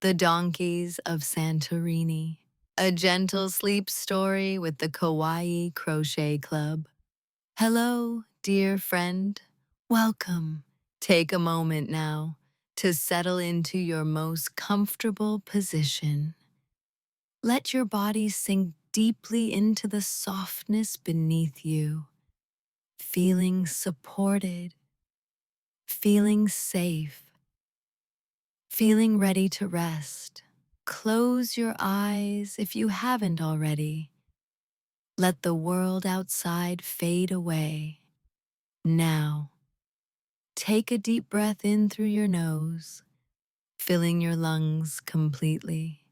The Donkeys of Santorini, a gentle sleep story with the Kawaii Crochet Club. Hello, dear friend. Welcome. Take a moment now to settle into your most comfortable position. Let your body sink deeply into the softness beneath you, feeling supported, feeling safe, feeling ready to rest. Close your eyes if you haven't already. Let the world outside fade away. Now, take a deep breath in through your nose, filling your lungs completely.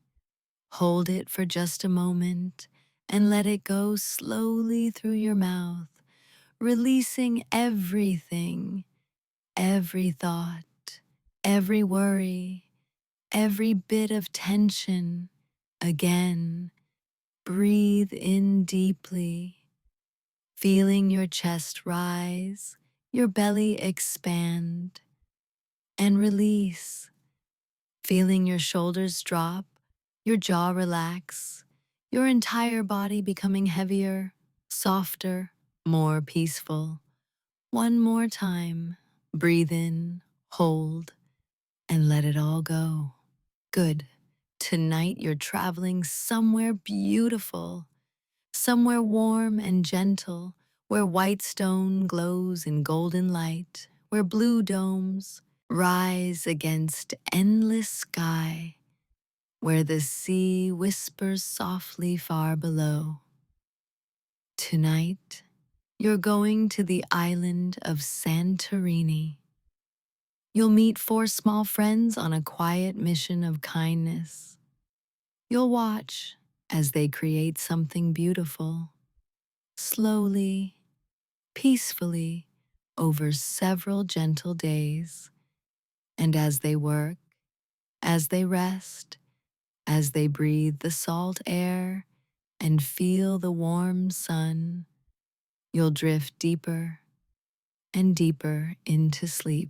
Hold it for just a moment and let it go slowly through your mouth, releasing everything, every thought, every worry, every bit of tension. Again, breathe in deeply, feeling your chest rise, your belly expand, and release, feeling your shoulders drop, your jaw relax, your entire body becoming heavier, softer, more peaceful. One more time, breathe in, hold, and let it all go. Good. Tonight you're traveling somewhere beautiful, somewhere warm and gentle, where white stone glows in golden light, where blue domes rise against endless sky, where the sea whispers softly far below. Tonight, you're going to the island of Santorini. You'll meet four small friends on a quiet mission of kindness. You'll watch as they create something beautiful, slowly, peacefully, over several gentle days. And as they work, as they rest, as they breathe the salt air and feel the warm sun, you'll drift deeper and deeper into sleep.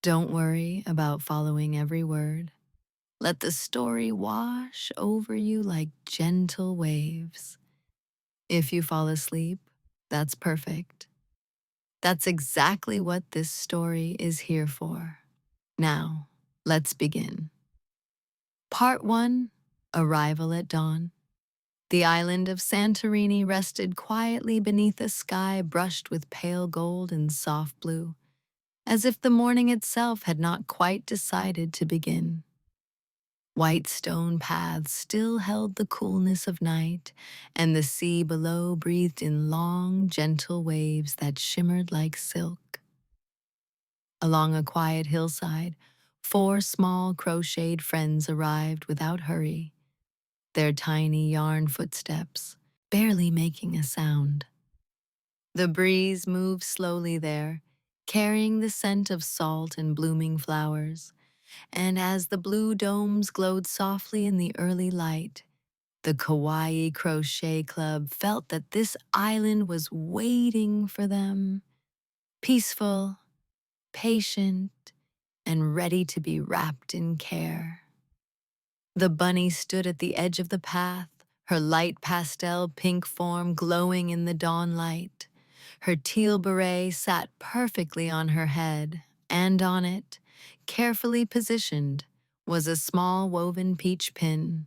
Don't worry about following every word. Let the story wash over you like gentle waves. If you fall asleep, that's perfect. That's exactly what this story is here for. Now, let's begin. Part 1, Arrival at Dawn. The island of Santorini rested quietly beneath a sky brushed with pale gold and soft blue, as if the morning itself had not quite decided to begin. White stone paths still held the coolness of night, and the sea below breathed in long, gentle waves that shimmered like silk. Along a quiet hillside, four small crocheted friends arrived without hurry, their tiny yarn footsteps barely making a sound. The breeze moved slowly there, carrying the scent of salt and blooming flowers, and as the blue domes glowed softly in the early light, the Kawaii Crochet Club felt that this island was waiting for them, peaceful, patient, and ready to be wrapped in care. The bunny stood at the edge of the path, her light pastel pink form glowing in the dawn light. Her teal beret sat perfectly on her head, and on it, carefully positioned, was a small woven peach pin.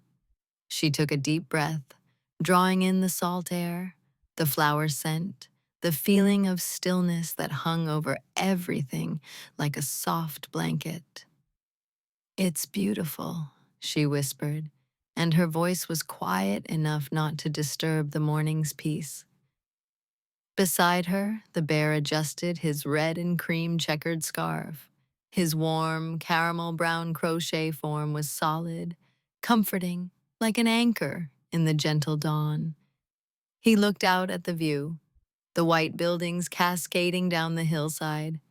She took a deep breath, drawing in the salt air, the flower scent, the feeling of stillness that hung over everything like a soft blanket. "It's beautiful," she whispered, and her voice was quiet enough not to disturb the morning's peace. Beside her, the bear adjusted his red and cream checkered scarf. His warm, caramel brown crochet form was solid, comforting, like an anchor in the gentle dawn. He looked out at the view, the white buildings cascading down the hillside,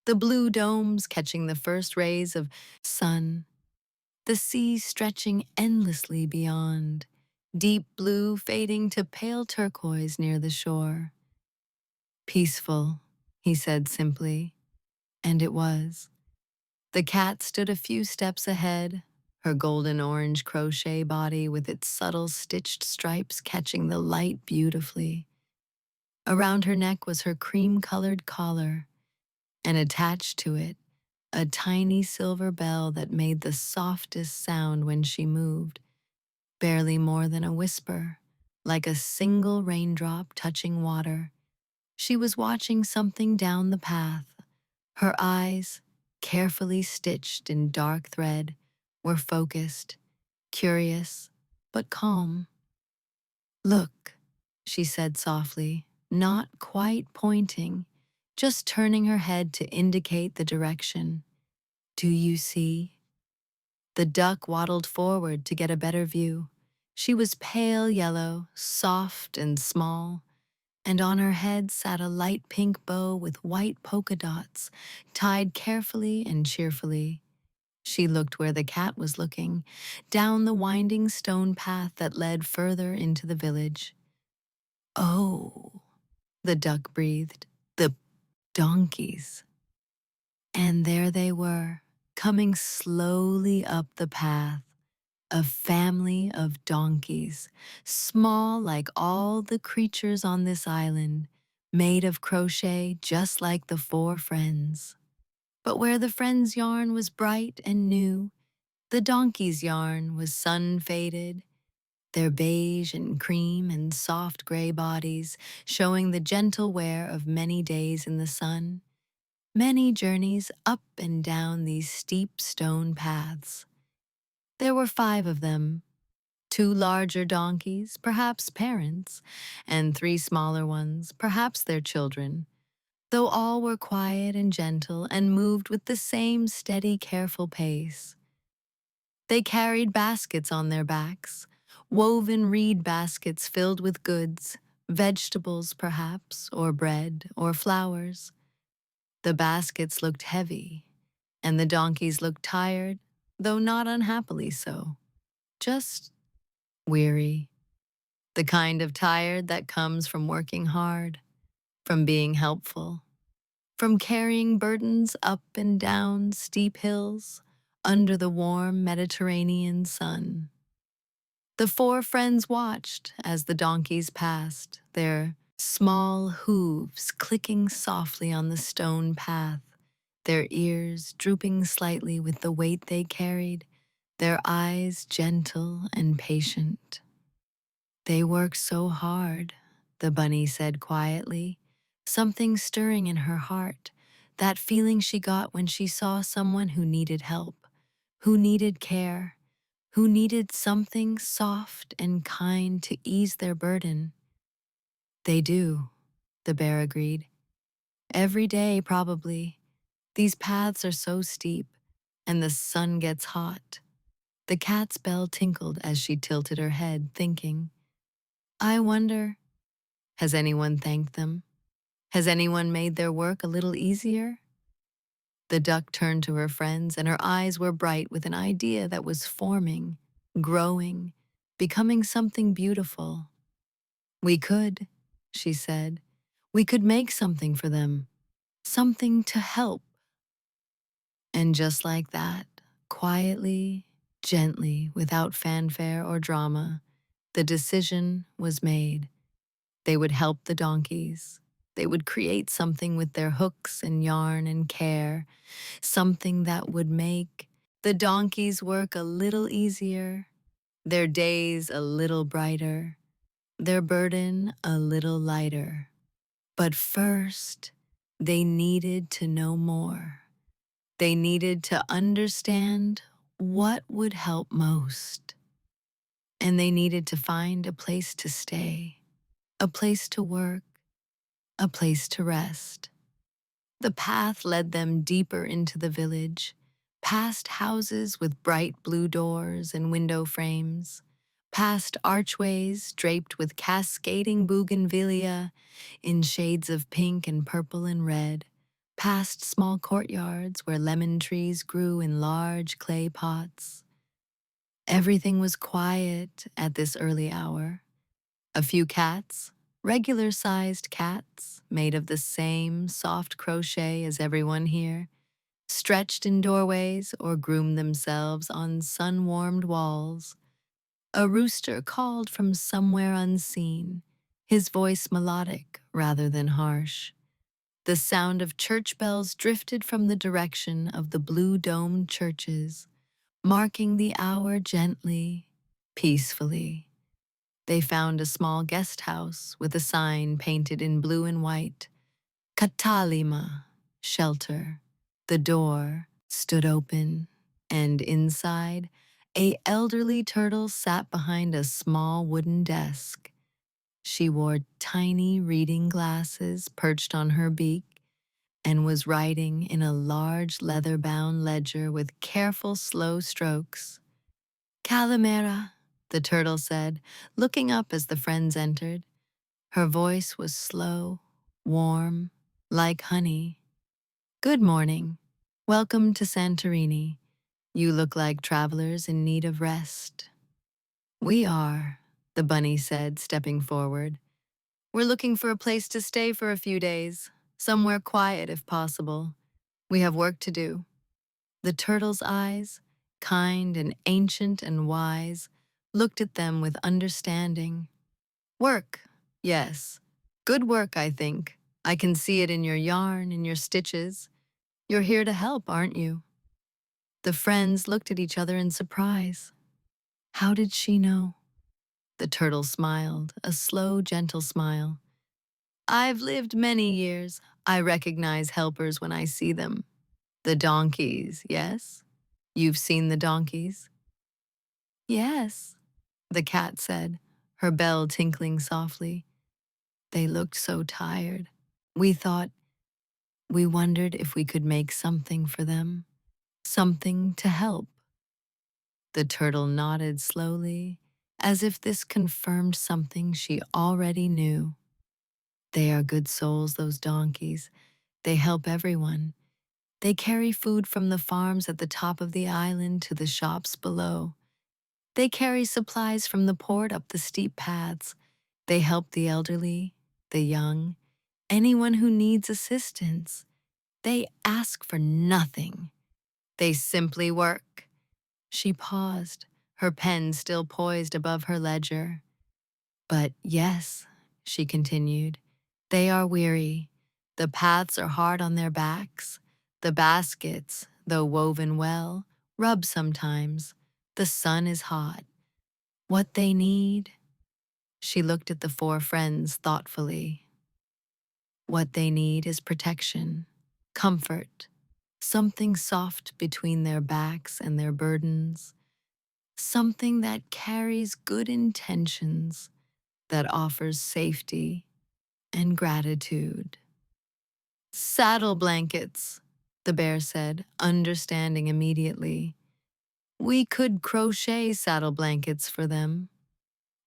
the blue domes catching the first rays of sun, the sea stretching endlessly beyond, deep blue fading to pale turquoise near the shore. "Peaceful," he said simply, and it was. The cat stood a few steps ahead, her golden orange crochet body with its subtle stitched stripes catching the light beautifully. Around her neck was her cream-colored collar, and attached to it, a tiny silver bell that made the softest sound when she moved, barely more than a whisper, like a single raindrop touching water. She was watching something down the path. Her eyes, carefully stitched in dark thread, were focused, curious, but calm. "Look," she said softly, not quite pointing, just turning her head to indicate the direction. "Do you see?" The duck waddled forward to get a better view. She was pale yellow, soft and small, and on her head sat a light pink bow with white polka dots, tied carefully and cheerfully. She looked where the cat was looking, down the winding stone path that led further into the village. "Oh," the duck breathed, "the donkeys." And there they were, coming slowly up the path, a family of donkeys, small like all the creatures on this island, made of crochet just like the four friends. But where the friends' yarn was bright and new, the donkeys' yarn was sun-faded, their beige and cream and soft gray bodies showing the gentle wear of many days in the sun, many journeys up and down these steep stone paths. There were 5 of them, 2 larger donkeys, perhaps parents, and 3 smaller ones, perhaps their children, though all were quiet and gentle and moved with the same steady, careful pace. They carried baskets on their backs, woven reed baskets filled with goods, vegetables perhaps, or bread, or flowers. The baskets looked heavy, and the donkeys looked tired, though not unhappily so, just weary, the kind of tired that comes from working hard, from being helpful, from carrying burdens up and down steep hills under the warm Mediterranean sun. The 4 friends watched as the donkeys passed, their small hooves clicking softly on the stone path, their ears drooping slightly with the weight they carried, their eyes gentle and patient. "They work so hard," the bunny said quietly, something stirring in her heart, that feeling she got when she saw someone who needed help, who needed care, who needed something soft and kind to ease their burden. "They do," the bear agreed. "Every day, probably. These paths are so steep, and the sun gets hot." The cat's bell tinkled as she tilted her head, thinking, "I wonder, has anyone thanked them? Has anyone made their work a little easier?" The duck turned to her friends, and her eyes were bright with an idea that was forming, growing, becoming something beautiful. "We could," she said. "We could make something for them, something to help." And just like that, quietly, gently, without fanfare or drama, the decision was made. They would help the donkeys. They would create something with their hooks and yarn and care, something that would make the donkeys' work a little easier, their days a little brighter, their burden a little lighter. But first, they needed to know more. They needed to understand what would help most. And they needed to find a place to stay, a place to work, a place to rest. The path led them deeper into the village, past houses with bright blue doors and window frames, past archways draped with cascading bougainvillea in shades of pink and purple and red, past small courtyards where lemon trees grew in large clay pots. Everything was quiet at this early hour. A few cats, regular-sized cats, made of the same soft crochet as everyone here, stretched in doorways or groomed themselves on sun-warmed walls. A rooster called from somewhere unseen, his voice melodic rather than harsh. The sound of church bells drifted from the direction of the blue-domed churches, marking the hour gently, peacefully. They found a small guest house with a sign painted in blue and white, Katalima, shelter. The door stood open, and inside, a elderly turtle sat behind a small wooden desk. She wore tiny reading glasses perched on her beak and was writing in a large leather-bound ledger with careful, slow strokes. Calimera, the turtle said, looking up as the friends entered. Her voice was slow, warm, like honey. Good morning. Welcome to Santorini. You look like travelers in need of rest. We are, the bunny said, stepping forward. We're looking for a place to stay for a few days, somewhere quiet if possible. We have work to do. The turtle's eyes, kind and ancient and wise, looked at them with understanding. Work, yes. Good work, I think. I can see it in your yarn, in your stitches. You're here to help, aren't you? The friends looked at each other in surprise. How did she know? The turtle smiled, a slow, gentle smile. I've lived many years. I recognize helpers when I see them. The donkeys, yes? You've seen the donkeys? Yes, the cat said, her bell tinkling softly. They looked so tired. We wondered if we could make something for them, something to help. The turtle nodded slowly, as if this confirmed something she already knew. They are good souls, those donkeys. They help everyone. They carry food from the farms at the top of the island to the shops below. They carry supplies from the port up the steep paths. They help the elderly, the young, anyone who needs assistance. They ask for nothing. They simply work. She paused, her pen still poised above her ledger. But yes, she continued, they are weary. The paths are hard on their backs. The baskets, though woven well, rub sometimes. The sun is hot. What they need? She looked at the four friends thoughtfully. What they need is protection, comfort, something soft between their backs and their burdens, something that carries good intentions, that offers safety and gratitude. Saddle blankets, the bear said, understanding immediately. We could crochet saddle blankets for them.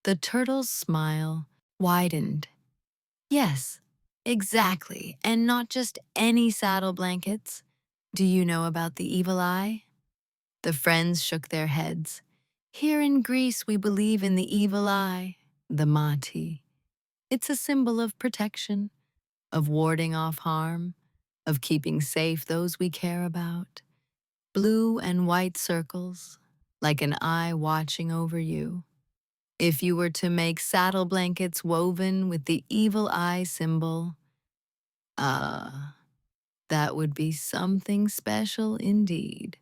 The turtle's smile widened. Yes, exactly, and not just any saddle blankets. Do you know about the evil eye? The friends shook their heads. Here in Greece, we believe in the evil eye, the mati. It's a symbol of protection, of warding off harm, of keeping safe those we care about. Blue and white circles, like an eye watching over you. If you were to make saddle blankets woven with the evil eye symbol, ah, that would be something special indeed.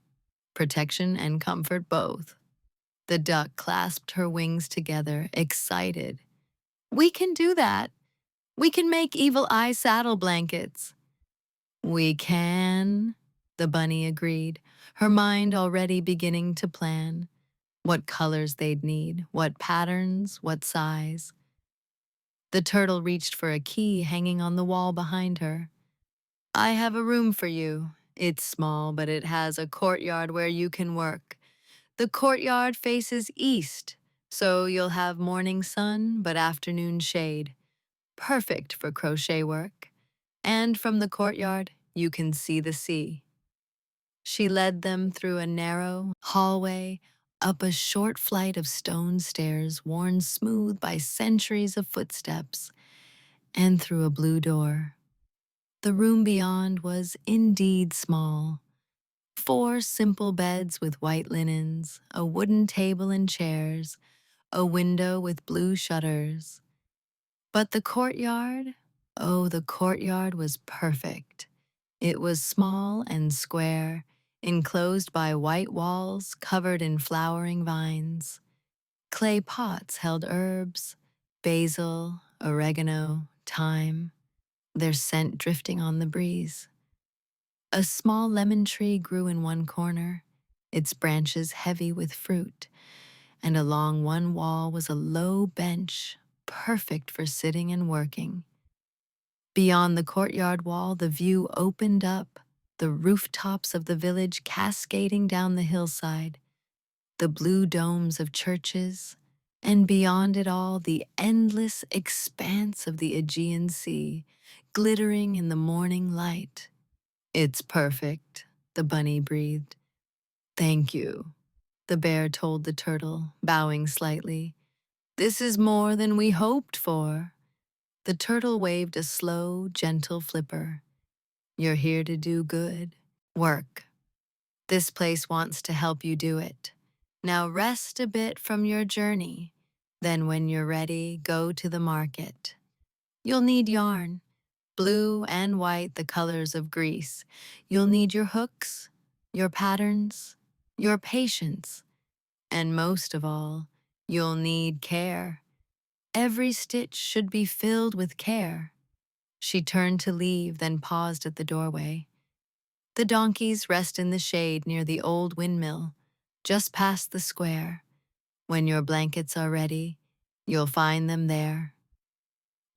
Protection and comfort both. The duck clasped her wings together, excited. We can do that. We can make evil eye saddle blankets. We can, the bunny agreed, her mind already beginning to plan. What colors they'd need, what patterns, what size. The turtle reached for a key hanging on the wall behind her. I have a room for you. It's small, but it has a courtyard where you can work. The courtyard faces east, so you'll have morning sun but afternoon shade. Perfect for crochet work. And from the courtyard, you can see the sea. She led them through a narrow hallway, up a short flight of stone stairs worn smooth by centuries of footsteps, and through a blue door. The room beyond was indeed small, 4 simple beds with white linens, a wooden table and chairs, a window with blue shutters. But the courtyard? Oh, the courtyard was perfect. It was small and square, enclosed by white walls covered in flowering vines. Clay pots held herbs, basil, oregano, thyme, their scent drifting on the breeze. A small lemon tree grew in one corner, its branches heavy with fruit, and along one wall was a low bench, perfect for sitting and working. Beyond the courtyard wall, the view opened up, the rooftops of the village cascading down the hillside, the blue domes of churches, and beyond it all, the endless expanse of the Aegean Sea, glittering in the morning light. It's perfect, the bunny breathed. Thank you, the bear told the turtle, bowing slightly. This is more than we hoped for. The turtle waved a slow, gentle flipper. You're here to do good. Work. This place wants to help you do it. Now rest a bit from your journey. Then when you're ready, go to the market. You'll need yarn, blue and white, the colors of Greece. You'll need your hooks, your patterns, your patience, and most of all, you'll need care. Every stitch should be filled with care. She turned to leave, then paused at the doorway. The donkeys rest in the shade near the old windmill, just past the square. When your blankets are ready, you'll find them there.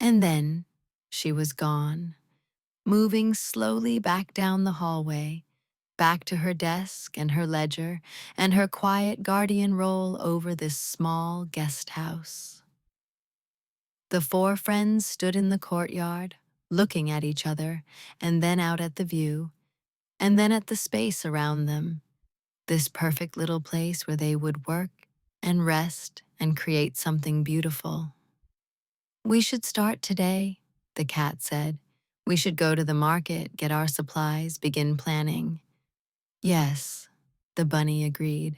And then she was gone, moving slowly back down the hallway, back to her desk and her ledger and her quiet guardian role over this small guest house. The 4 friends stood in the courtyard, looking at each other, and then out at the view, and then at the space around them, this perfect little place where they would work and rest and create something beautiful. We should start today, the cat said. We should go to the market, get our supplies, begin planning. Yes, the bunny agreed.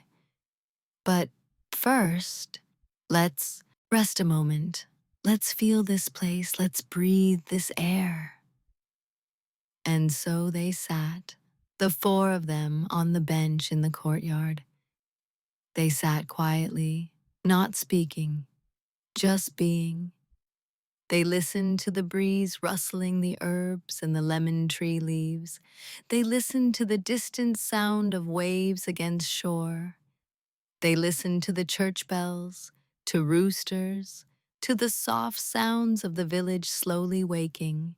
But first, let's rest a moment. Let's feel this place. Let's breathe this air. And so they sat, the 4 of them on the bench in the courtyard. They sat quietly, not speaking, just being. They listened to the breeze rustling the herbs and the lemon tree leaves. They listened to the distant sound of waves against shore. They listened to the church bells, to roosters, to the soft sounds of the village slowly waking.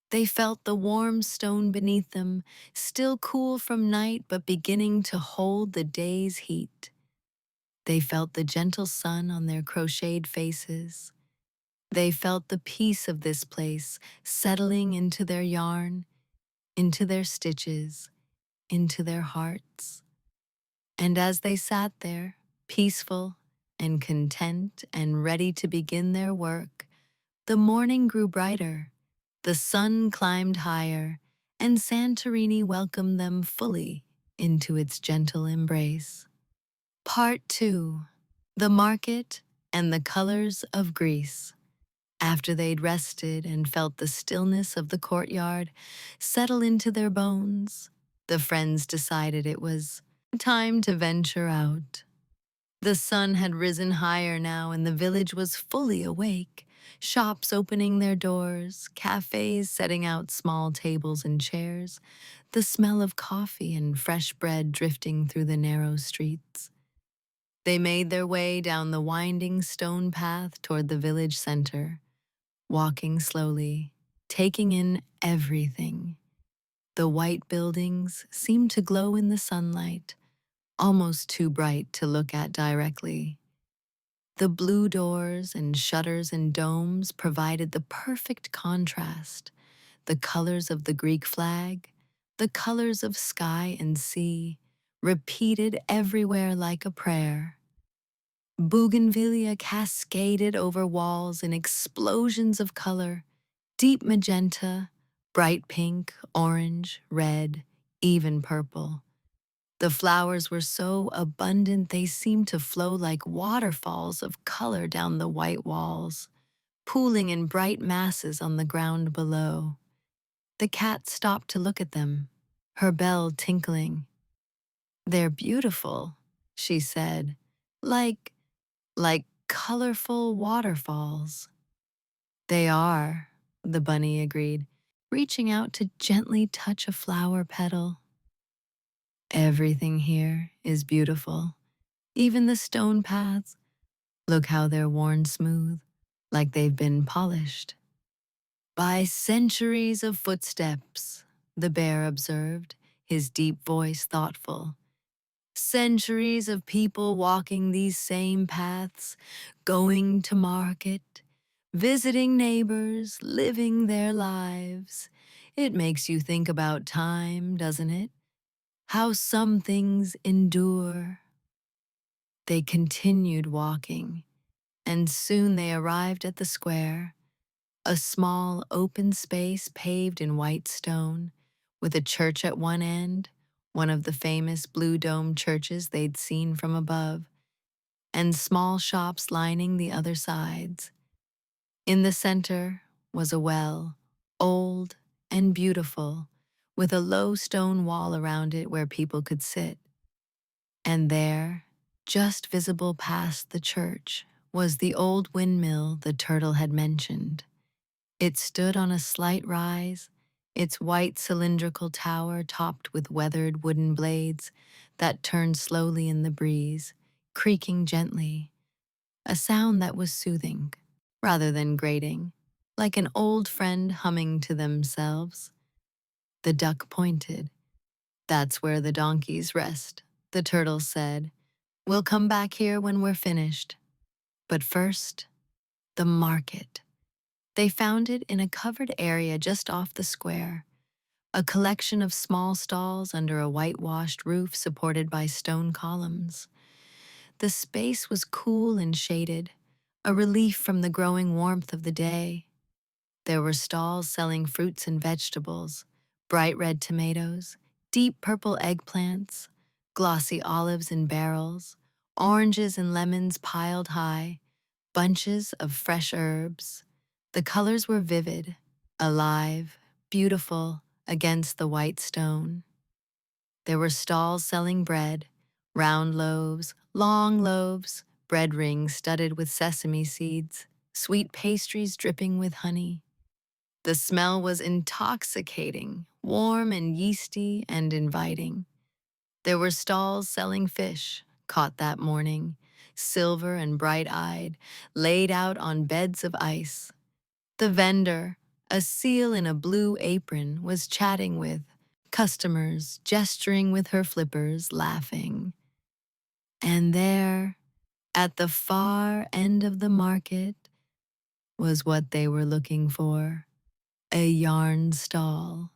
They felt the warm stone beneath them, still cool from night but beginning to hold the day's heat. They felt the gentle sun on their crocheted faces. They felt the peace of this place settling into their yarn, into their stitches, into their hearts. And as they sat there, peaceful and content and ready to begin their work, the morning grew brighter, the sun climbed higher, and Santorini welcomed them fully into its gentle embrace. Part 2. The Market and the Colors of Greece. After they'd rested and felt the stillness of the courtyard settle into their bones, the friends decided it was time to venture out. The sun had risen higher now and the village was fully awake, shops opening their doors, cafes setting out small tables and chairs, the smell of coffee and fresh bread drifting through the narrow streets. They made their way down the winding stone path toward the village center, walking slowly, taking in everything. The white buildings seemed to glow in the sunlight, almost too bright to look at directly. The blue doors and shutters and domes provided the perfect contrast, the colors of the Greek flag, the colors of sky and sea, repeated everywhere like a prayer. Bougainvillea cascaded over walls in explosions of color, deep magenta, bright pink, orange, red, even purple. The flowers were so abundant they seemed to flow like waterfalls of color down the white walls, pooling in bright masses on the ground below. The cat stopped to look at them, her bell tinkling. "They're beautiful," she said, like, like colorful waterfalls. "They are," the bunny agreed, reaching out to gently touch a flower petal. "Everything here is beautiful, even the stone paths. Look how they're worn smooth, like they've been polished." "By centuries of footsteps," the bear observed, his deep voice thoughtful. "Centuries of people walking these same paths, going to market, visiting neighbors, living their lives. It makes you think about time, doesn't it? How some things endure." They continued walking, and soon they arrived at the square, a small open space paved in white stone, with a church at one end, one of the famous blue dome churches they'd seen from above, and small shops lining the other sides. In the center was a well, old and beautiful, with a low stone wall around it where people could sit. And there, just visible past the church, was the old windmill the turtle had mentioned. It stood on a slight rise, its white cylindrical tower topped with weathered wooden blades that turned slowly in the breeze, creaking gently, a sound that was soothing, rather than grating, like an old friend humming to themselves. The duck pointed. "That's where the donkeys rest," the turtle said. "We'll come back here when we're finished. But first, the market." They found it in a covered area just off the square, a collection of small stalls under a whitewashed roof supported by stone columns. The space was cool and shaded, a relief from the growing warmth of the day. There were stalls selling fruits and vegetables, bright red tomatoes, deep purple eggplants, glossy olives in barrels, oranges and lemons piled high, bunches of fresh herbs. The colors were vivid, alive, beautiful against the white stone. There were stalls selling bread, round loaves, long loaves, bread rings studded with sesame seeds, sweet pastries dripping with honey. The smell was intoxicating, warm and yeasty and inviting. There were stalls selling fish, caught that morning, silver and bright-eyed, laid out on beds of ice. The vendor, a seal in a blue apron, was chatting with customers, gesturing with her flippers, laughing. And there, at the far end of the market, was what they were looking for, a yarn stall.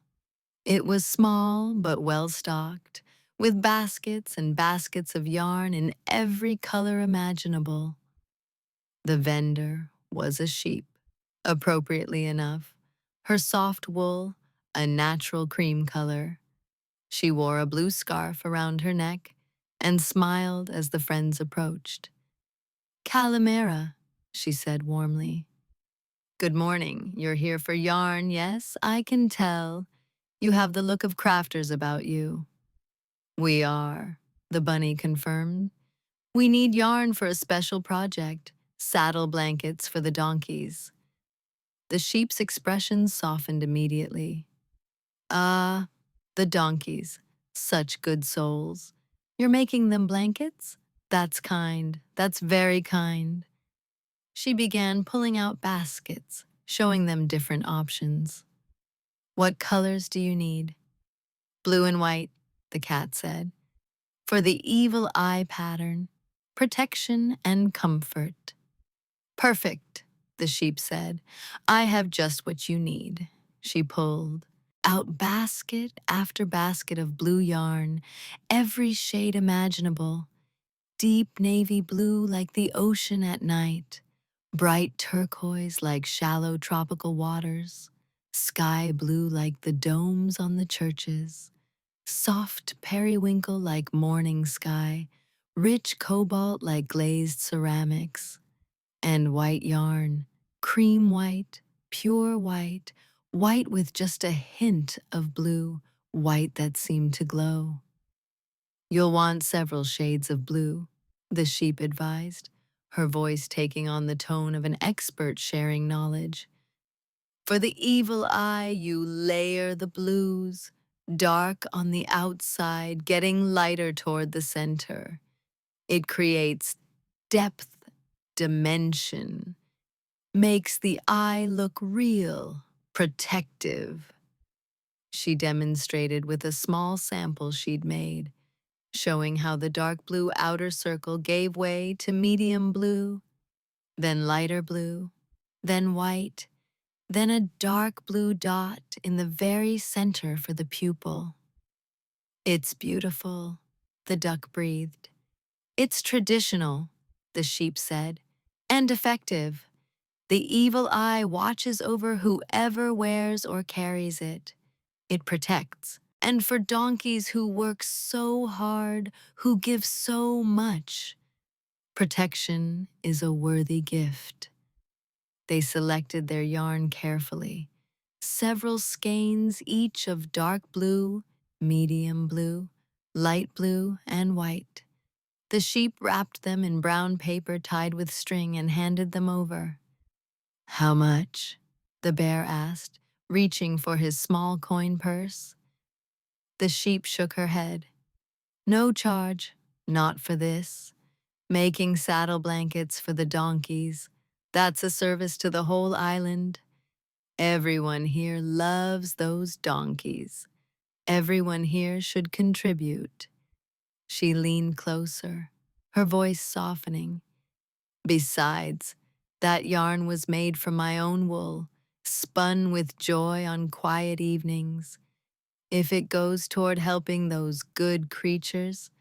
It was small but well-stocked, with baskets and baskets of yarn in every color imaginable. The vendor was a sheep, appropriately enough, her soft wool a natural cream color. She wore a blue scarf around her neck and smiled as the friends approached. "Calimera," she said warmly. "Good morning. You're here for yarn, yes? I can tell. You have the look of crafters about you." "We are," the bunny confirmed. "We need yarn for a special project, saddle blankets for the donkeys." The sheep's expression softened immediately. "Ah, the donkeys, such good souls. You're making them blankets? That's kind, that's very kind." She began pulling out baskets, showing them different options. "What colors do you need?" "Blue and white," the cat said. "For the evil eye pattern, protection and comfort." "Perfect," the sheep said. "I have just what you need." She pulled out basket after basket of blue yarn, every shade imaginable. Deep navy blue like the ocean at night, bright turquoise like shallow tropical waters, sky blue like the domes on the churches, soft periwinkle like morning sky, rich cobalt like glazed ceramics, and white yarn, cream white, pure white, white with just a hint of blue, white that seemed to glow. You'll want several shades of blue, the sheep advised, her voice taking on the tone of an expert sharing knowledge. For the evil eye, you layer the blues, dark on the outside, getting lighter toward the center. It creates depth, dimension, makes the eye look real, protective. She demonstrated with a small sample she'd made, showing how the dark blue outer circle gave way to medium blue, then lighter blue, then white, then a dark blue dot in the very center for the pupil. It's beautiful, the duck breathed. It's traditional, the sheep said, and effective. The evil eye watches over whoever wears or carries it. It protects. And for donkeys who work so hard, who give so much, protection is a worthy gift. They selected their yarn carefully. Several skeins, each of dark blue, medium blue, light blue, and white. The sheep wrapped them in brown paper tied with string and handed them over. How much? The bear asked, reaching for his small coin purse. The sheep shook her head. No charge, not for this. Making saddle blankets for the donkeys. That's a service to the whole island. Everyone here loves those donkeys. Everyone here should contribute. She leaned closer, her voice softening. Besides, that yarn was made from my own wool, spun with joy on quiet evenings. If it goes toward helping those good creatures,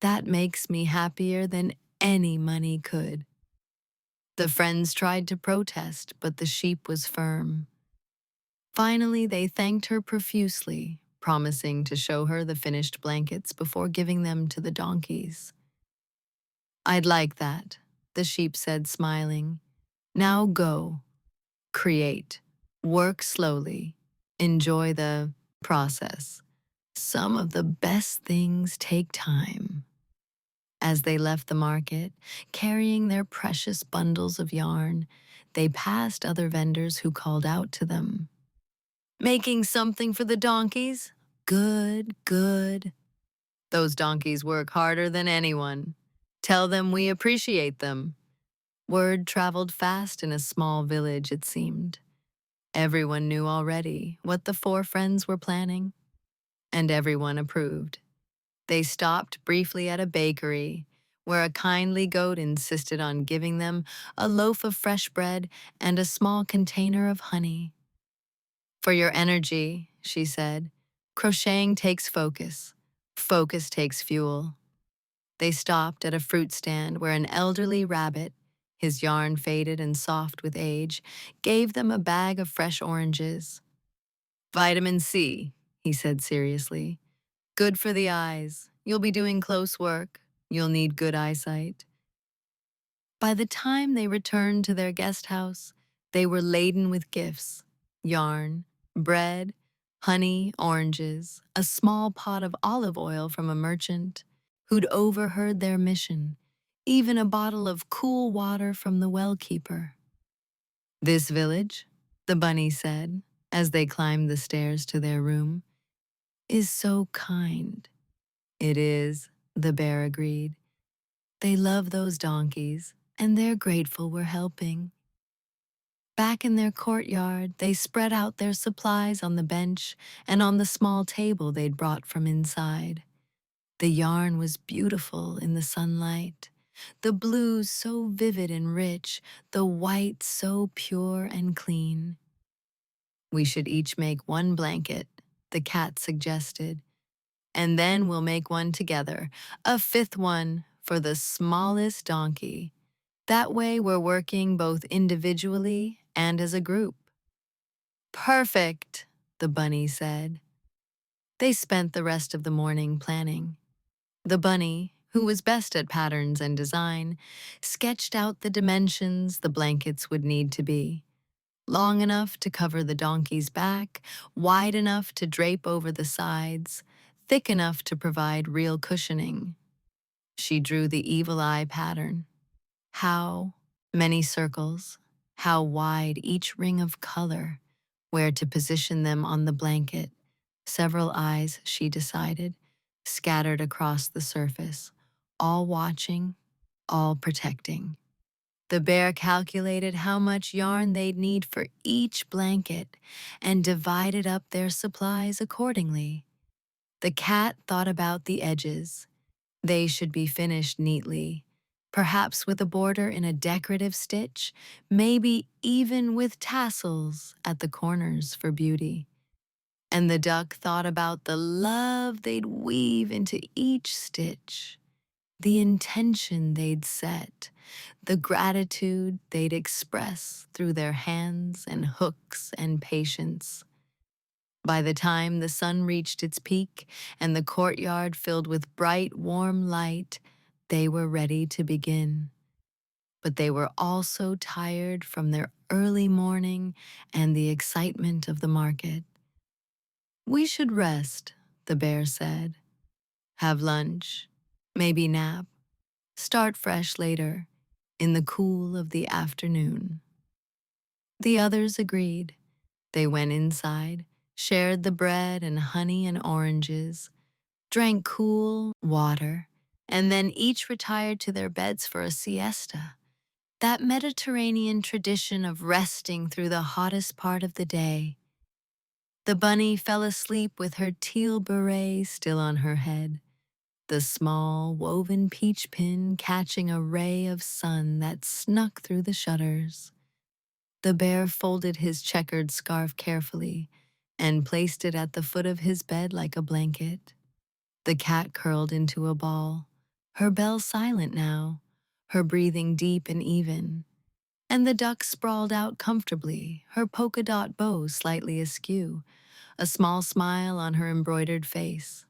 that makes me happier than any money could. The friends tried to protest, but the sheep was firm. Finally, they thanked her profusely, promising to show her the finished blankets before giving them to the donkeys. I'd like that, the sheep said, smiling. Now go, create, work slowly, enjoy the process. Some of the best things take time. As they left the market, carrying their precious bundles of yarn, they passed other vendors who called out to them. Making something for the donkeys? Good, good. Those donkeys work harder than anyone. Tell them we appreciate them. Word traveled fast in a small village, it seemed. Everyone knew already what the four friends were planning, and everyone approved. They stopped briefly at a bakery, where a kindly goat insisted on giving them a loaf of fresh bread and a small container of honey. For your energy, she said, crocheting takes focus. Focus takes fuel. They stopped at a fruit stand where an elderly rabbit, his yarn faded and soft with age, gave them a bag of fresh oranges. Vitamin C, he said seriously. Good for the eyes. You'll be doing close work. You'll need good eyesight. By the time they returned to their guest house, they were laden with gifts, yarn, bread, honey, oranges, a small pot of olive oil from a merchant who'd overheard their mission, even a bottle of cool water from the well-keeper. This village, the bunny said, as they climbed the stairs to their room, is so kind. It is, the bear agreed. They love those donkeys, and they're grateful we're helping. Back in their courtyard, they spread out their supplies on the bench and on the small table they'd brought from inside. The yarn was beautiful in the sunlight, the blue so vivid and rich, the white so pure and clean. We should each make one blanket, the cat suggested, and then we'll make one together, a fifth one for the smallest donkey. That way we're working both individually and as a group. Perfect, the bunny said. They spent the rest of the morning planning. The bunny, who was best at patterns and design, sketched out the dimensions the blankets would need to be. Long enough to cover the donkey's back, wide enough to drape over the sides, thick enough to provide real cushioning. She drew the evil eye pattern. How many circles, how wide each ring of color, where to position them on the blanket. Several eyes, she decided, scattered across the surface, all watching, all protecting. The bear calculated how much yarn they'd need for each blanket and divided up their supplies accordingly. The cat thought about the edges. They should be finished neatly, perhaps with a border in a decorative stitch, maybe even with tassels at the corners for beauty. And the duck thought about the love they'd weave into each stitch, the intention they'd set, the gratitude they'd express through their hands and hooks and patience. By the time the sun reached its peak and the courtyard filled with bright, warm light, they were ready to begin. But they were also tired from their early morning and the excitement of the market. "We should rest," the bear said. "Have lunch, maybe nap, start fresh later, in the cool of the afternoon." The others agreed. They went inside, shared the bread and honey and oranges, drank cool water, and then each retired to their beds for a siesta. That Mediterranean tradition of resting through the hottest part of the day. The bunny fell asleep with her teal beret still on her head, the small woven peach pin catching a ray of sun that snuck through the shutters. The bear folded his checkered scarf carefully and placed it at the foot of his bed like a blanket. The cat curled into a ball, her bell silent now, her breathing deep and even. And the duck sprawled out comfortably, her polka dot bow slightly askew, a small smile on her embroidered face.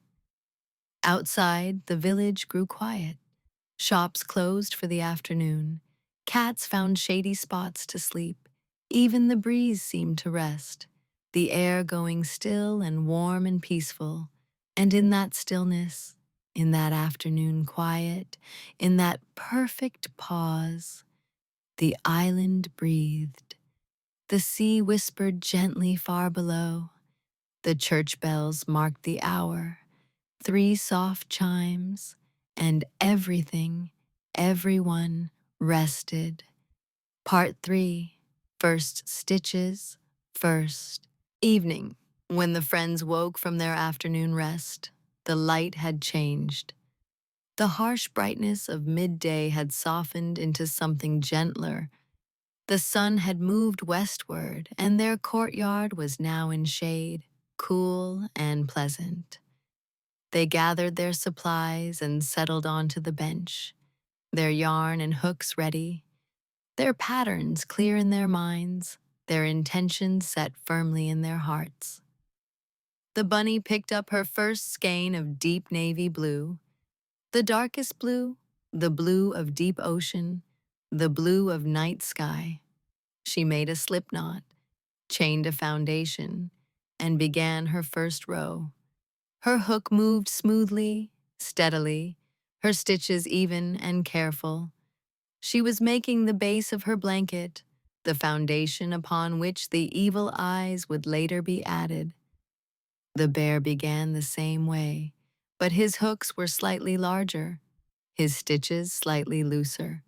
Outside, the village grew quiet. Shops closed for the afternoon. Cats found shady spots to sleep. Even the breeze seemed to rest, the air going still and warm and peaceful. And in that stillness, in that afternoon quiet, in that perfect pause, the island breathed. The sea whispered gently far below. The church bells marked the hour, 3 soft chimes, and everything, everyone rested. Part 3, First Stitches, First. Evening. When the friends woke from their afternoon rest, the light had changed. The harsh brightness of midday had softened into something gentler. The sun had moved westward, and their courtyard was now in shade, cool and pleasant. They gathered their supplies and settled onto the bench, their yarn and hooks ready, their patterns clear in their minds, their intentions set firmly in their hearts. The bunny picked up her first skein of deep navy blue, the darkest blue, the blue of deep ocean, the blue of night sky. She made a slip knot, chained a foundation, and began her first row. Her hook moved smoothly, steadily, her stitches even and careful. She was making the base of her blanket, the foundation upon which the evil eyes would later be added. The bear began the same way, but his hooks were slightly larger, his stitches slightly looser.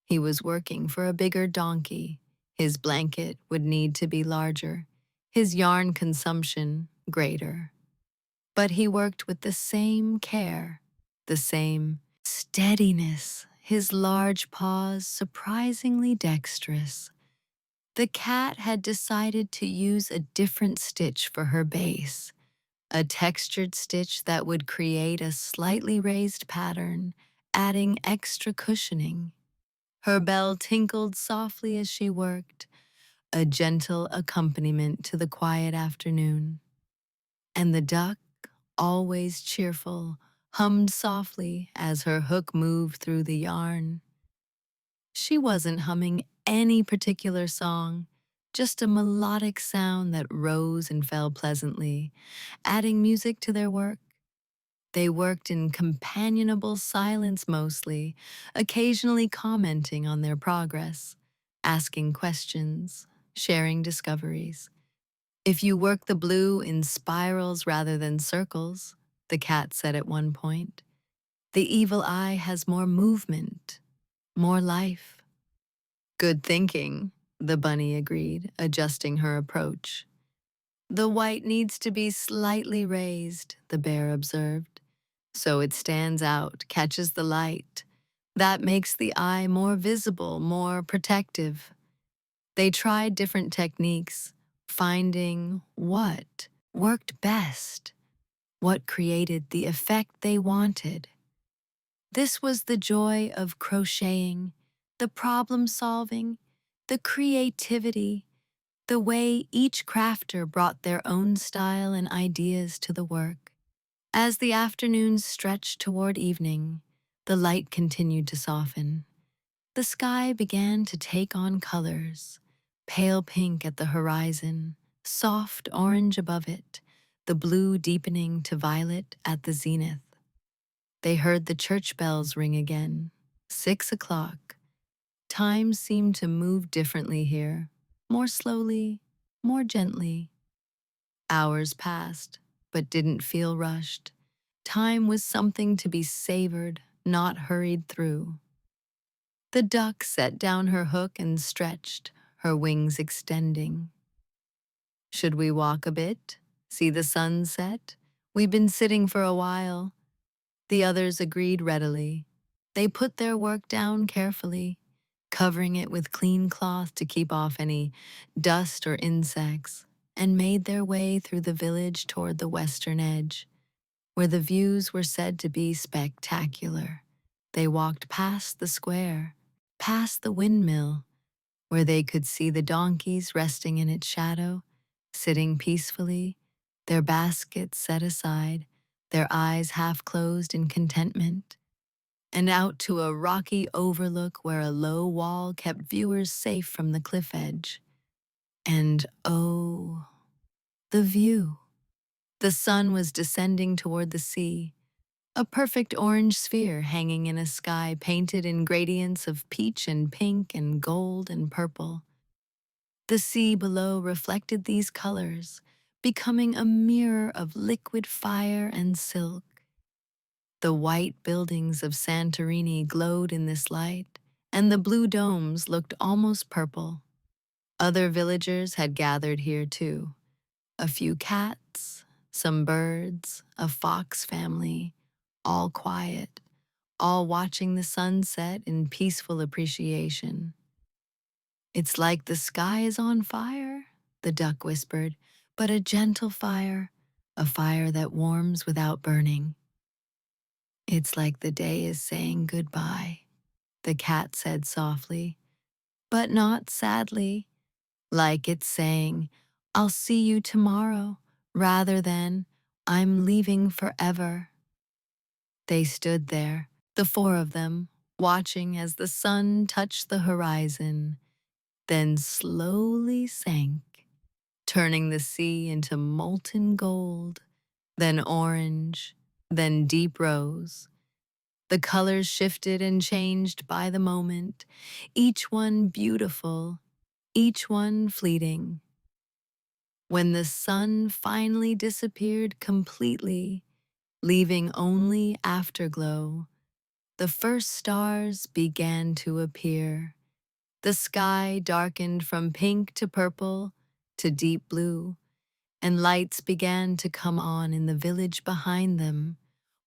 He was working for a bigger donkey. His blanket would need to be larger, his yarn consumption greater. But he worked with the same care, the same steadiness, his large paws surprisingly dexterous. The cat had decided to use a different stitch for her base, a textured stitch that would create a slightly raised pattern, adding extra cushioning. Her bell tinkled softly as she worked, a gentle accompaniment to the quiet afternoon. And the duck, always cheerful, hummed softly as her hook moved through the yarn. She wasn't humming any particular song, just a melodic sound that rose and fell pleasantly, adding music to their work. They worked in companionable silence mostly, occasionally commenting on their progress, asking questions, sharing discoveries. If you work the blue in spirals rather than circles, the cat said at one point, the evil eye has more movement, more life. Good thinking, the bunny agreed, adjusting her approach. The white needs to be slightly raised, the bear observed, so it stands out, catches the light. That makes the eye more visible, more protective. They tried different techniques, finding what worked best, what created the effect they wanted. This was the joy of crocheting, the problem solving, the creativity, the way each crafter brought their own style and ideas to the work. As the afternoons stretched toward evening, the light continued to soften. The sky began to take on colors, pale pink at the horizon, soft orange above it, the blue deepening to violet at the zenith. They heard the church bells ring again. 6 o'clock. Time seemed to move differently here, more slowly, more gently. Hours passed, but didn't feel rushed. Time was something to be savored, not hurried through. The duck set down her hook and stretched, her wings extending. Should we walk a bit? See the sun set? We've been sitting for a while. The others agreed readily. They put their work down carefully, covering it with clean cloth to keep off any dust or insects, and made their way through the village toward the western edge, where the views were said to be spectacular. They walked past the square, past the windmill, where they could see the donkeys resting in its shadow, sitting peacefully, their baskets set aside, their eyes half closed in contentment, and out to a rocky overlook where a low wall kept viewers safe from the cliff edge. And oh, the view! The sun was descending toward the sea, a perfect orange sphere hanging in a sky painted in gradients of peach and pink and gold and purple. The sea below reflected these colors, becoming a mirror of liquid fire and silk. The white buildings of Santorini glowed in this light, and the blue domes looked almost purple. Other villagers had gathered here too. A few cats, some birds, a fox family, all quiet, all watching the sunset in peaceful appreciation. It's like the sky is on fire, the duck whispered, but a gentle fire, a fire that warms without burning. It's like the day is saying goodbye, the cat said softly, but not sadly, like it's saying, I'll see you tomorrow, rather than, I'm leaving forever. They stood there, the four of them, watching as the sun touched the horizon, then slowly sank, turning the sea into molten gold, then orange, then deep rose. The colors shifted and changed by the moment, each one beautiful, each one fleeting. When the sun finally disappeared completely, leaving only afterglow, the first stars began to appear. The sky darkened from pink to purple to deep blue, and lights began to come on in the village behind them.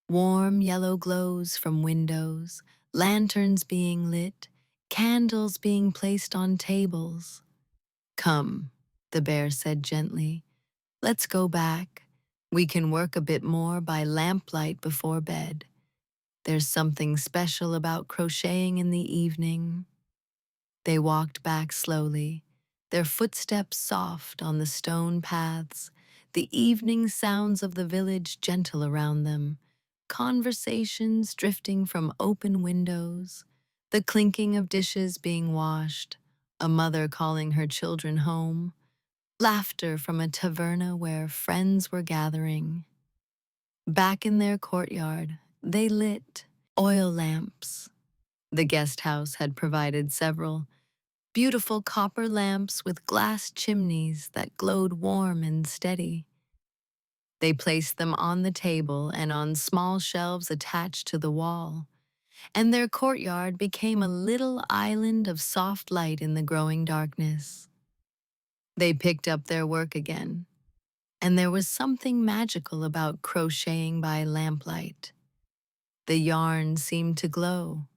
Warm yellow glows from windows, lanterns being lit, candles being placed on tables. Come, the bear said gently. Let's go back. We can work a bit more by lamplight before bed. There's something special about crocheting in the evening. They walked back slowly, their footsteps soft on the stone paths, the evening sounds of the village gentle around them, conversations drifting from open windows, the clinking of dishes being washed, a mother calling her children home, laughter from a taverna where friends were gathering. Back in their courtyard, they lit oil lamps. The guest house had provided several beautiful copper lamps with glass chimneys that glowed warm and steady. They placed them on the table and on small shelves attached to the wall, and their courtyard became a little island of soft light in the growing darkness. They picked up their work again, and there was something magical about crocheting by lamplight. The yarn seemed to glow,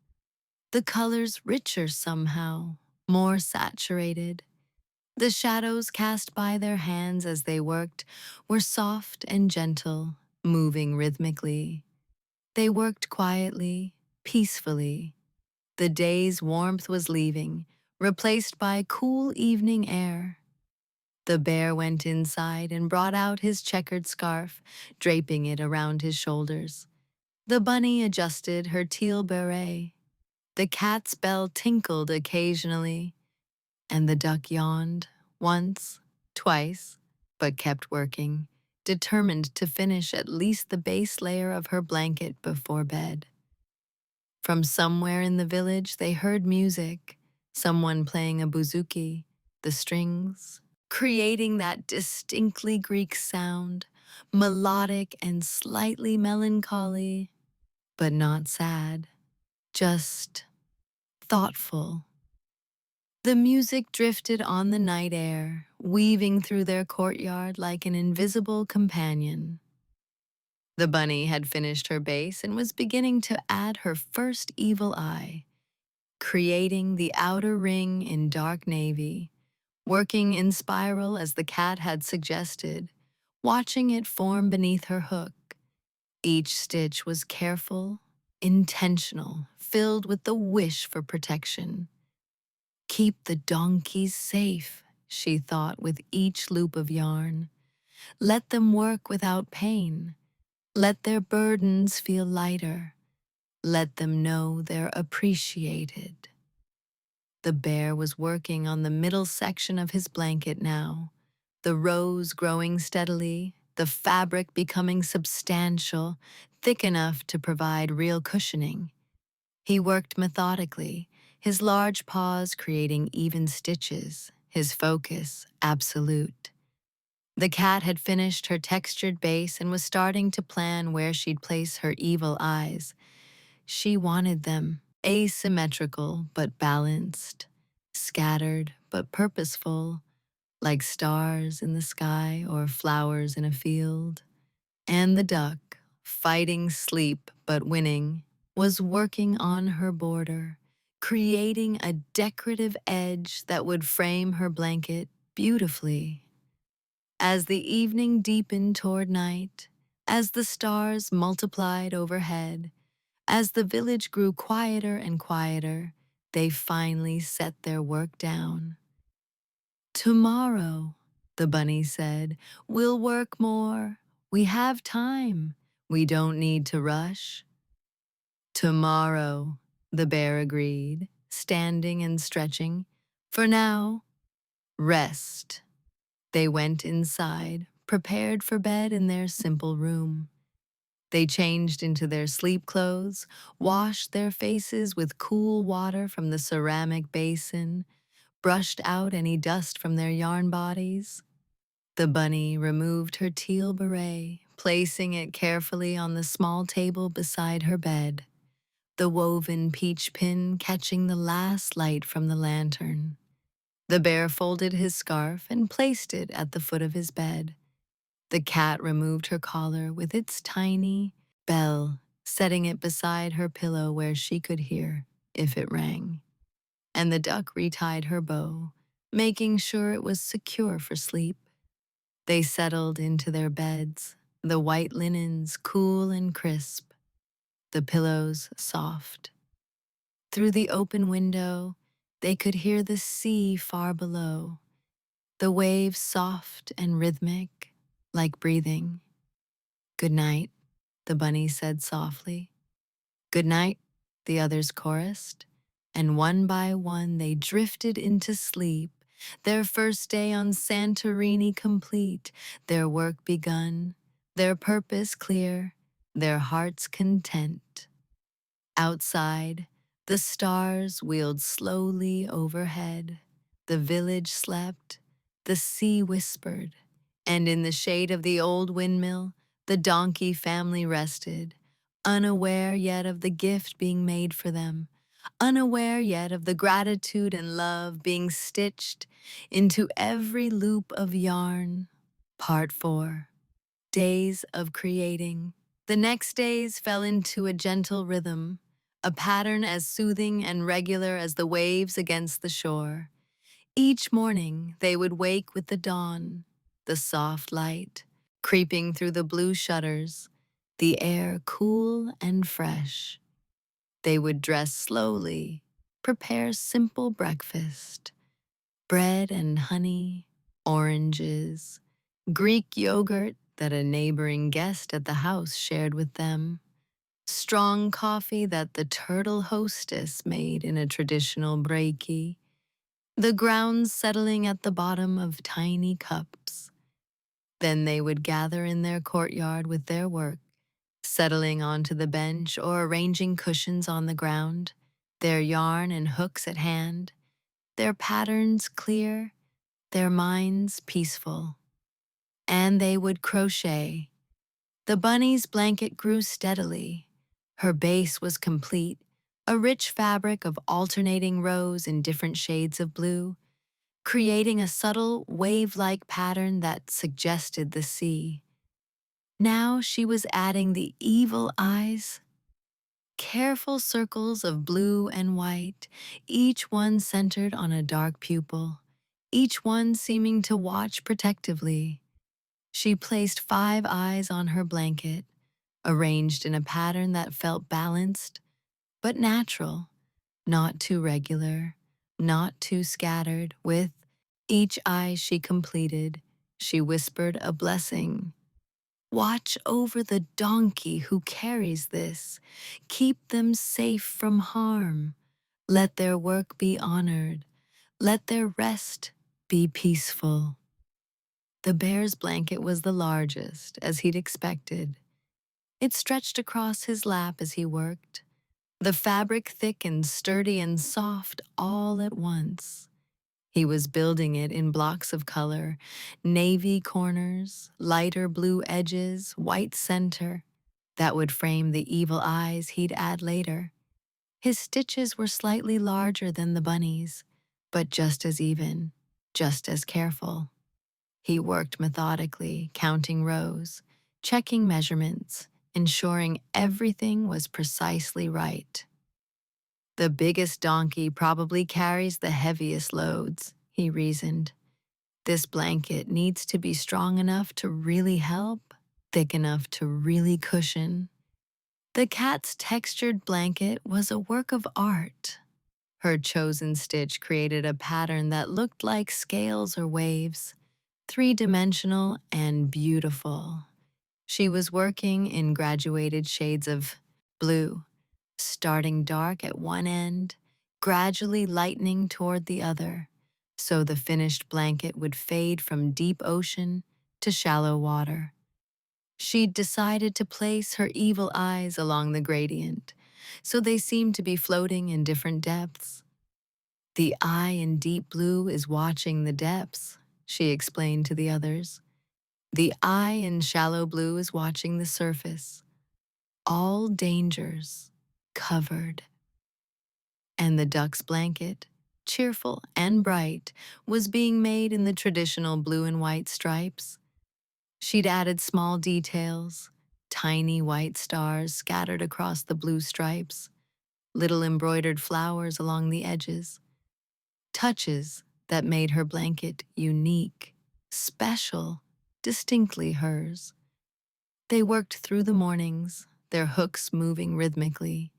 the colors richer somehow, more saturated. The shadows cast by their hands as they worked were soft and gentle, moving rhythmically. They worked quietly, peacefully. The day's warmth was leaving, replaced by cool evening air. The bear went inside and brought out his checkered scarf, draping it around his shoulders. The bunny adjusted her teal beret. The cat's bell tinkled occasionally, and the duck yawned once, twice, but kept working, determined to finish at least the base layer of her blanket before bed. From somewhere in the village, they heard music, someone playing a bouzouki, the strings, creating that distinctly Greek sound, melodic and slightly melancholy, but not sad, just thoughtful. The music drifted on the night air, weaving through their courtyard like an invisible companion. The bunny had finished her base and was beginning to add her first evil eye, creating the outer ring in dark navy, working in spiral as the cat had suggested, watching it form beneath her hook. Each stitch was careful, intentional, filled with the wish for protection. Keep the donkeys safe, she thought with each loop of yarn. Let them work without pain. Let their burdens feel lighter. Let them know they're appreciated. The bear was working on the middle section of his blanket now, the rows growing steadily, the fabric becoming substantial, thick enough to provide real cushioning. He worked methodically, his large paws creating even stitches, his focus absolute. The cat had finished her textured base and was starting to plan where she'd place her evil eyes. She wanted them asymmetrical but balanced, scattered but purposeful, like stars in the sky or flowers in a field. And the duck, fighting sleep but winning, was working on her border, creating a decorative edge that would frame her blanket beautifully. As the evening deepened toward night, as the stars multiplied overhead, as the village grew quieter and quieter, they finally set their work down. "Tomorrow," the bunny said, "we'll work more. We have time. We don't need to rush." "Tomorrow," the bear agreed, standing and stretching. "For now, rest." They went inside, prepared for bed in their simple room. They changed into their sleep clothes, washed their faces with cool water from the ceramic basin, brushed out any dust from their yarn bodies. The bunny removed her teal beret, placing it carefully on the small table beside her bed, the woven peach pin catching the last light from the lantern. The bear folded his scarf and placed it at the foot of his bed. The cat removed her collar with its tiny bell, setting it beside her pillow where she could hear if it rang. And the duck retied her bow, making sure it was secure for sleep. They settled into their beds, the white linens cool and crisp, the pillows soft. Through the open window, they could hear the sea far below, the waves soft and rhythmic. like breathing. "Good night," the bunny said softly. "Good night," the others chorused, and one by one they drifted into sleep, their first day on Santorini complete, their work begun, their purpose clear, their hearts content. Outside, the stars wheeled slowly overhead. The village slept, the sea whispered, and in the shade of the old windmill, the donkey family rested, unaware yet of the gift being made for them, unaware yet of the gratitude and love being stitched into every loop of yarn. Part 4. Days of creating. The next days fell into a gentle rhythm, a pattern as soothing and regular as the waves against the shore. Each morning they would wake with the dawn, the soft light, creeping through the blue shutters, the air cool and fresh. They would dress slowly, prepare simple breakfast, bread and honey, oranges, Greek yogurt that a neighboring guest at the house shared with them, strong coffee that the turtle hostess made in a traditional breaky, the grounds settling at the bottom of tiny cups. Then they would gather in their courtyard with their work, settling onto the bench or arranging cushions on the ground, their yarn and hooks at hand, their patterns clear, their minds peaceful. And they would crochet. The bunny's blanket grew steadily. Her base was complete, a rich fabric of alternating rows in different shades of blue, creating a subtle, wave-like pattern that suggested the sea. Now she was adding the evil eyes, careful circles of blue and white, each one centered on a dark pupil, each one seeming to watch protectively. She placed 5 eyes on her blanket, arranged in a pattern that felt balanced, but natural, not too regular, not too scattered. With each eye she completed, she whispered a blessing. "Watch over the donkey who carries this. Keep them safe from harm. Let their work be honored. Let their rest be peaceful." The bear's blanket was the largest, as he'd expected. It stretched across his lap as he worked, the fabric thick and sturdy and soft all at once. He was building it in blocks of color, navy corners, lighter blue edges, white center, that would frame the evil eyes he'd add later. His stitches were slightly larger than the bunny's, but just as even, just as careful. He worked methodically, counting rows, checking measurements, ensuring everything was precisely right. "The biggest donkey probably carries the heaviest loads," he reasoned. "This blanket needs to be strong enough to really help, thick enough to really cushion." The cat's textured blanket was a work of art. Her chosen stitch created a pattern that looked like scales or waves, three-dimensional and beautiful. She was working in graduated shades of blue, starting dark at one end, gradually lightening toward the other, so the finished blanket would fade from deep ocean to shallow water. She'd decided to place her evil eyes along the gradient, so they seemed to be floating in different depths. "The eye in deep blue is watching the depths," she explained to the others. "The eye in shallow blue is watching the surface. All dangers covered." And the duck's blanket, cheerful and bright, was being made in the traditional blue and white stripes. She'd added small details, tiny white stars scattered across the blue stripes, little embroidered flowers along the edges, touches that made her blanket unique, special, distinctly hers. They worked through the mornings, their hooks moving rhythmically,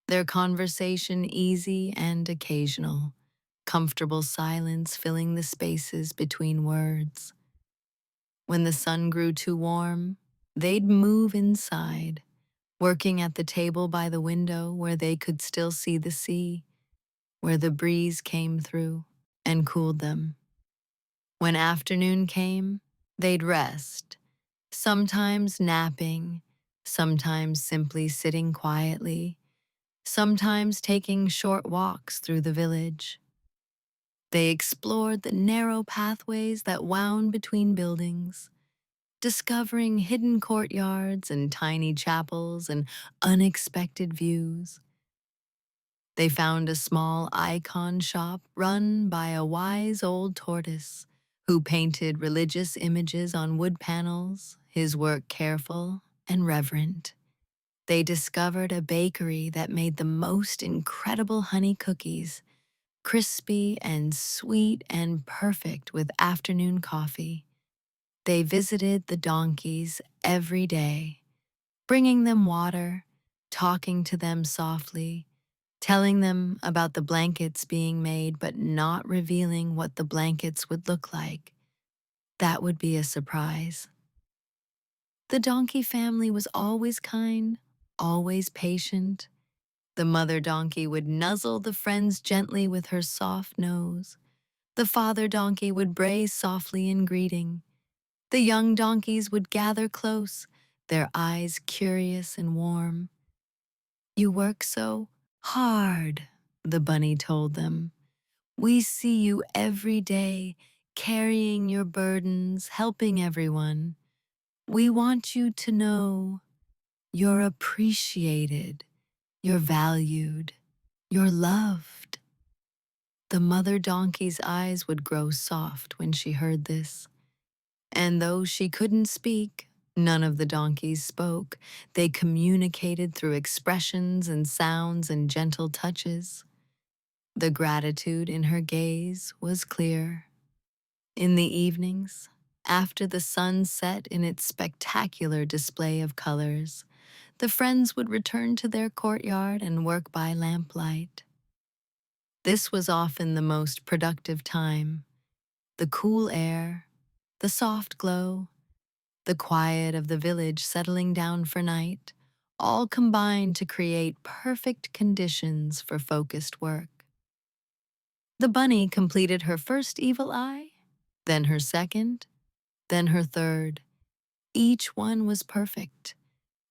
their conversation easy and occasional, comfortable silence filling the spaces between words. When the sun grew too warm, they'd move inside, working at the table by the window where they could still see the sea, where the breeze came through and cooled them. When afternoon came, they'd rest, sometimes napping, sometimes simply sitting quietly, sometimes taking short walks through the village. They explored the narrow pathways that wound between buildings, discovering hidden courtyards and tiny chapels and unexpected views. They found a small icon shop run by a wise old tortoise who painted religious images on wood panels, his work careful and reverent. They discovered a bakery that made the most incredible honey cookies, crispy and sweet and perfect with afternoon coffee. They visited the donkeys every day, bringing them water, talking to them softly, telling them about the blankets being made but not revealing what the blankets would look like. That would be a surprise. The donkey family was always kind, always patient. The mother donkey would nuzzle the friends gently with her soft nose. The father donkey would bray softly in greeting. The young donkeys would gather close, their eyes curious and warm. "You work so hard," the bunny told them. "We see you every day, carrying your burdens, helping everyone. We want you to know you're appreciated, you're valued, you're loved." The mother donkey's eyes would grow soft when she heard this. And though she couldn't speak, none of the donkeys spoke. They communicated through expressions and sounds and gentle touches. The gratitude in her gaze was clear. In the evenings, after the sun set in its spectacular display of colors, the friends would return to their courtyard and work by lamplight. This was often the most productive time. The cool air, the soft glow, the quiet of the village settling down for night, all combined to create perfect conditions for focused work. The bunny completed her first evil eye, then her second, then her third. Each one was perfect,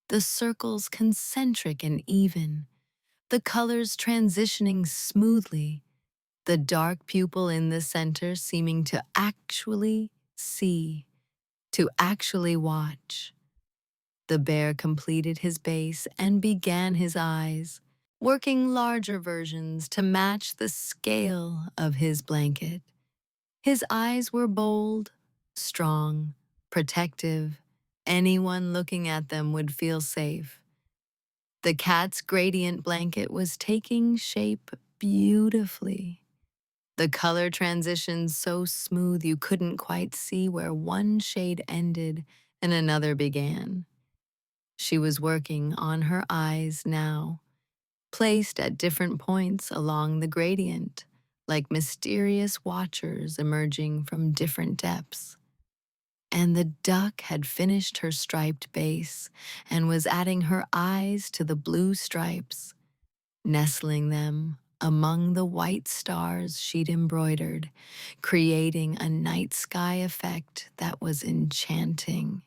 the circles concentric and even, the colors transitioning smoothly, the dark pupil in the center seeming to actually see, to actually watch. The bear completed his base and began his eyes, working larger versions to match the scale of his blanket. His eyes were bold, strong, protective. Anyone looking at them would feel safe. The cat's gradient blanket was taking shape beautifully. The color transitions so smooth you couldn't quite see where one shade ended and another began. She was working on her eyes now, placed at different points along the gradient, like mysterious watchers emerging from different depths. And the duck had finished her striped base and was adding her eyes to the blue stripes, nestling them among the white stars she'd embroidered, creating a night sky effect that was enchanting.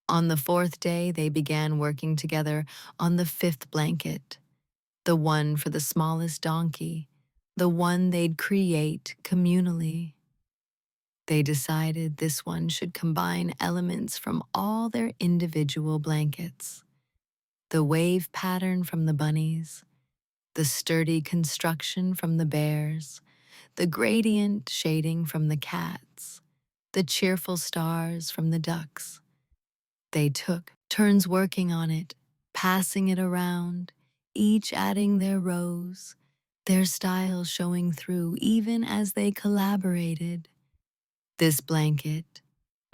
On the fourth day, they began working together on the fifth blanket, the one for the smallest donkey, the one they'd create communally. They decided this one should combine elements from all their individual blankets: the wave pattern from the bunnies, the sturdy construction from the bears, the gradient shading from the cats, the cheerful stars from the ducks. They took turns working on it, passing it around, each adding their rows, their style showing through even as they collaborated. This blanket,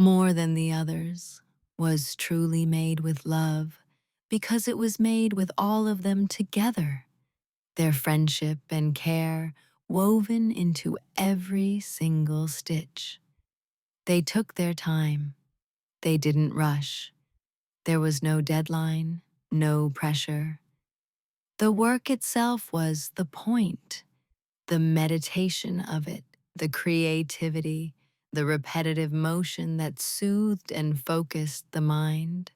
more than the others, was truly made with love because it was made with all of them together, their friendship and care woven into every single stitch. They took their time. They didn't rush. There was no deadline, no pressure. The work itself was the point, the meditation of it, the creativity, the repetitive motion that soothed and focused the mind.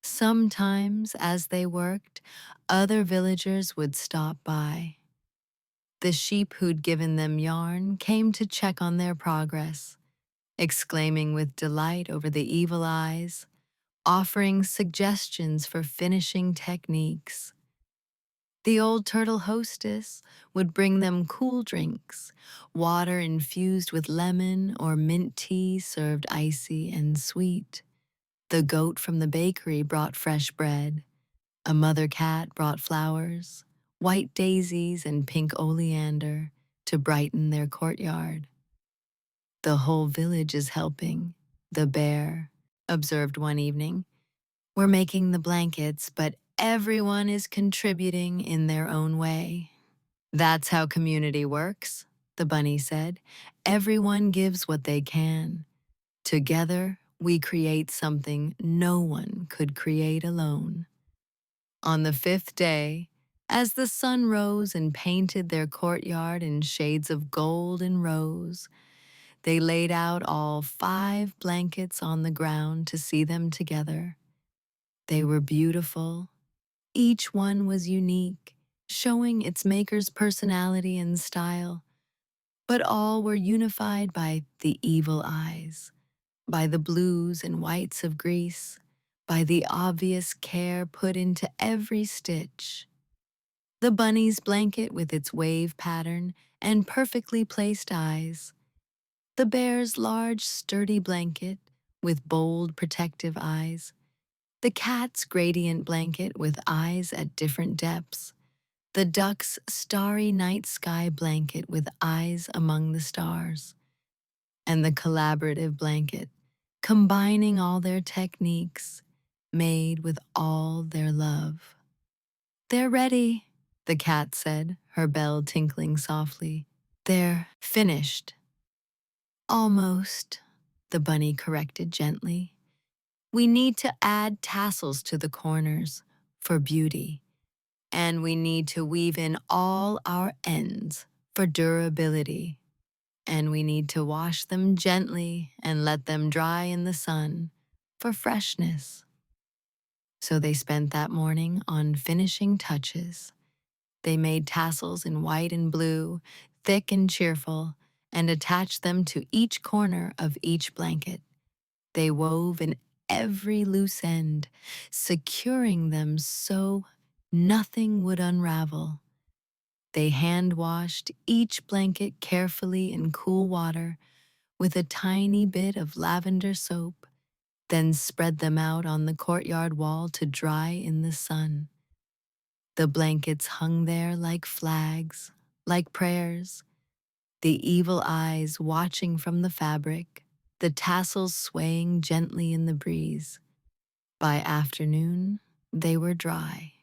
Sometimes, as they worked, other villagers would stop by. The sheep who'd given them yarn came to check on their progress, exclaiming with delight over the evil eyes, offering suggestions for finishing techniques. The old turtle hostess would bring them cool drinks, water infused with lemon or mint tea served icy and sweet. The goat from the bakery brought fresh bread. A mother cat brought flowers, white daisies and pink oleander, to brighten their courtyard. The whole village is helping, the bear observed one evening. We're making the blankets, but everyone is contributing in their own way. That's how community works, the bunny said. Everyone gives what they can. Together, we create something no one could create alone. On the fifth day, as the sun rose and painted their courtyard in shades of gold and rose, they laid out all 5 blankets on the ground to see them together. They were beautiful. Each one was unique, showing its maker's personality and style, but all were unified by the evil eyes, by the blues and whites of Greece, by the obvious care put into every stitch. The bunny's blanket with its wave pattern and perfectly placed eyes. The bear's large, sturdy blanket with bold, protective eyes. The cat's gradient blanket with eyes at different depths. The duck's starry night sky blanket with eyes among the stars. And the collaborative blanket, combining all their techniques, made with all their love. They're ready, the cat said, her bell tinkling softly. They're finished. Almost, the bunny corrected gently. We need to add tassels to the corners for beauty, and we need to weave in all our ends for durability, and we need to wash them gently and let them dry in the sun for freshness. So they spent that morning on finishing touches. They made tassels in white and blue, thick and cheerful, and attached them to each corner of each blanket. They wove in every loose end, securing them so nothing would unravel. They hand-washed each blanket carefully in cool water with a tiny bit of lavender soap, then spread them out on the courtyard wall to dry in the sun. The blankets hung there like flags, like prayers, the evil eyes watching from the fabric, the tassels swaying gently in the breeze. By afternoon, they were dry.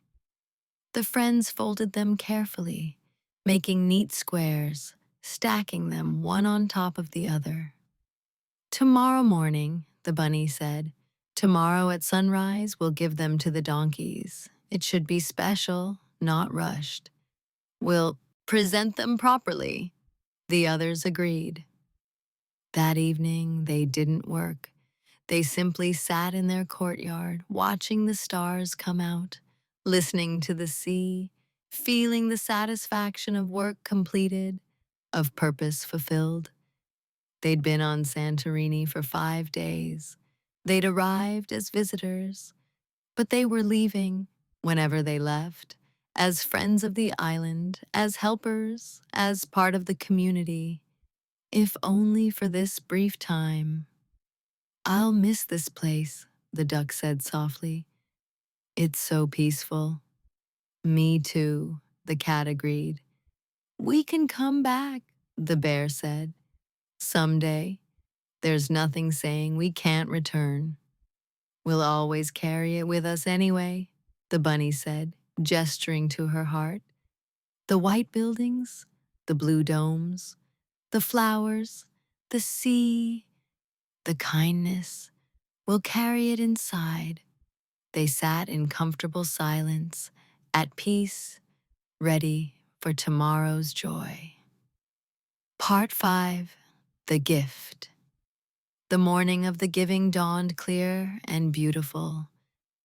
The friends folded them carefully, making neat squares, stacking them one on top of the other. Tomorrow morning, the bunny said, tomorrow at sunrise we'll give them to the donkeys. It should be special, not rushed. We'll present them properly. The others agreed. That evening, they didn't work. They simply sat in their courtyard, watching the stars come out, listening to the sea, feeling the satisfaction of work completed, of purpose fulfilled. They'd been on Santorini for 5 days. They'd arrived as visitors, but they were leaving whenever they left, as friends of the island, as helpers, as part of the community, if only for this brief time. I'll miss this place, the duck said softly. It's so peaceful. Me too, the cat agreed. We can come back, the bear said. Someday. There's nothing saying we can't return. We'll always carry it with us anyway, the bunny said, gesturing to her heart. The white buildings, the blue domes, the flowers, the sea, the kindness. We'll carry it inside. They sat in comfortable silence, at peace, ready for tomorrow's joy. Part 5. The Gift. The morning of the giving dawned clear and beautiful.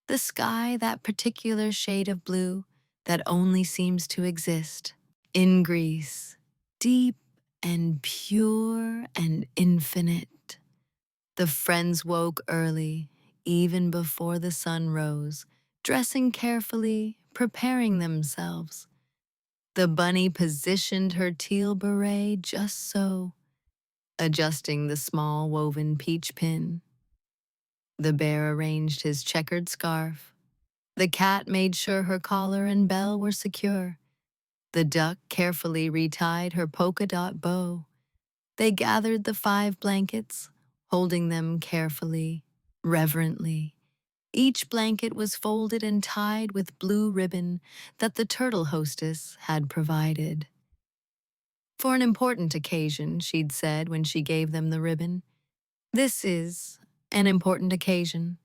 The sky, that particular shade of blue that only seems to exist in Greece, deep and pure and infinite. The friends woke early, even before the sun rose, dressing carefully, preparing themselves. The bunny positioned her teal beret just so, adjusting the small woven peach pin. The bear arranged his checkered scarf. The cat made sure her collar and bell were secure. The duck carefully retied her polka dot bow. They gathered the 5 blankets, holding them carefully, reverently. Each blanket was folded and tied with blue ribbon that the turtle hostess had provided. For an important occasion, she'd said when she gave them the ribbon. This is an important occasion.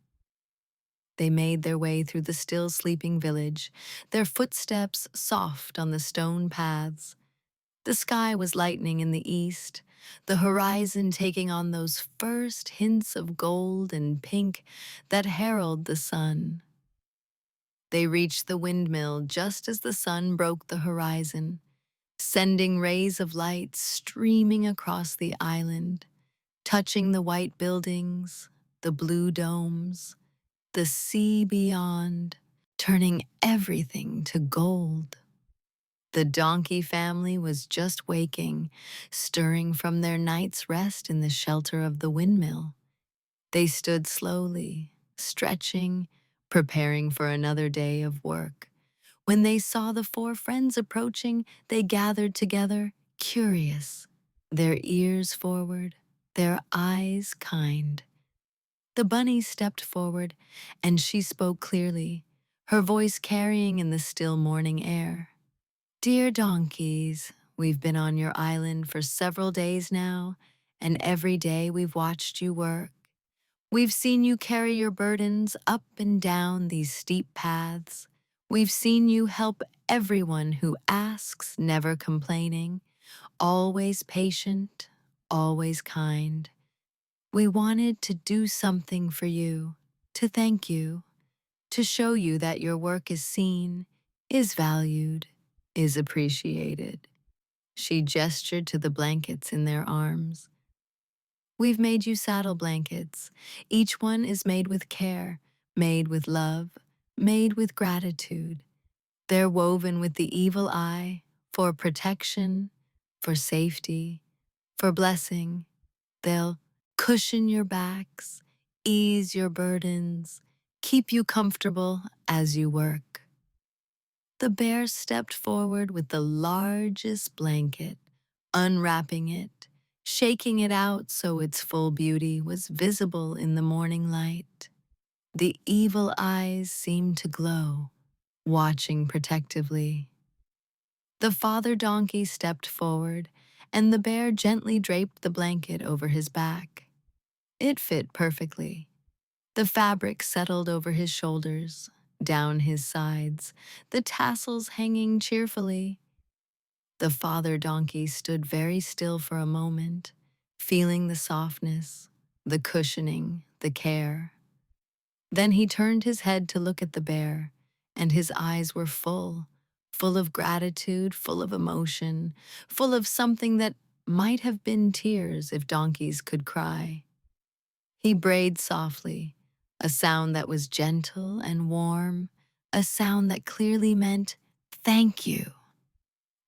They made their way through the still sleeping village, their footsteps soft on the stone paths. The sky was lightening in the east, the horizon taking on those first hints of gold and pink that herald the sun. They reached the windmill just as the sun broke the horizon, sending rays of light streaming across the island, touching the white buildings, the blue domes, the sea beyond, turning everything to gold. The donkey family was just waking, stirring from their night's rest in the shelter of the windmill. They stood slowly, stretching, preparing for another day of work. When they saw the 4 friends approaching, they gathered together, curious, their ears forward, their eyes kind. The bunny stepped forward, and she spoke clearly, her voice carrying in the still morning air. Dear donkeys, we've been on your island for several days now, and every day we've watched you work. We've seen you carry your burdens up and down these steep paths. We've seen you help everyone who asks, never complaining, always patient, always kind. We wanted to do something for you, to thank you, to show you that your work is seen, is valued, is appreciated. She gestured to the blankets in their arms. We've made you saddle blankets. Each one is made with care, made with love, made with gratitude. They're woven with the evil eye, for protection, for safety, for blessing. They'll cushion your backs, ease your burdens, keep you comfortable as you work. The bear stepped forward with the largest blanket, unwrapping it, shaking it out so its full beauty was visible in the morning light. The evil eyes seemed to glow, watching protectively. The father donkey stepped forward, and the bear gently draped the blanket over his back. It fit perfectly. The fabric settled over his shoulders, down his sides, the tassels hanging cheerfully. The father donkey stood very still for a moment, feeling the softness, the cushioning, the care. Then he turned his head to look at the bear, and his eyes were full, full of gratitude, full of emotion, full of something that might have been tears if donkeys could cry. He brayed softly, a sound that was gentle and warm, a sound that clearly meant, "Thank you."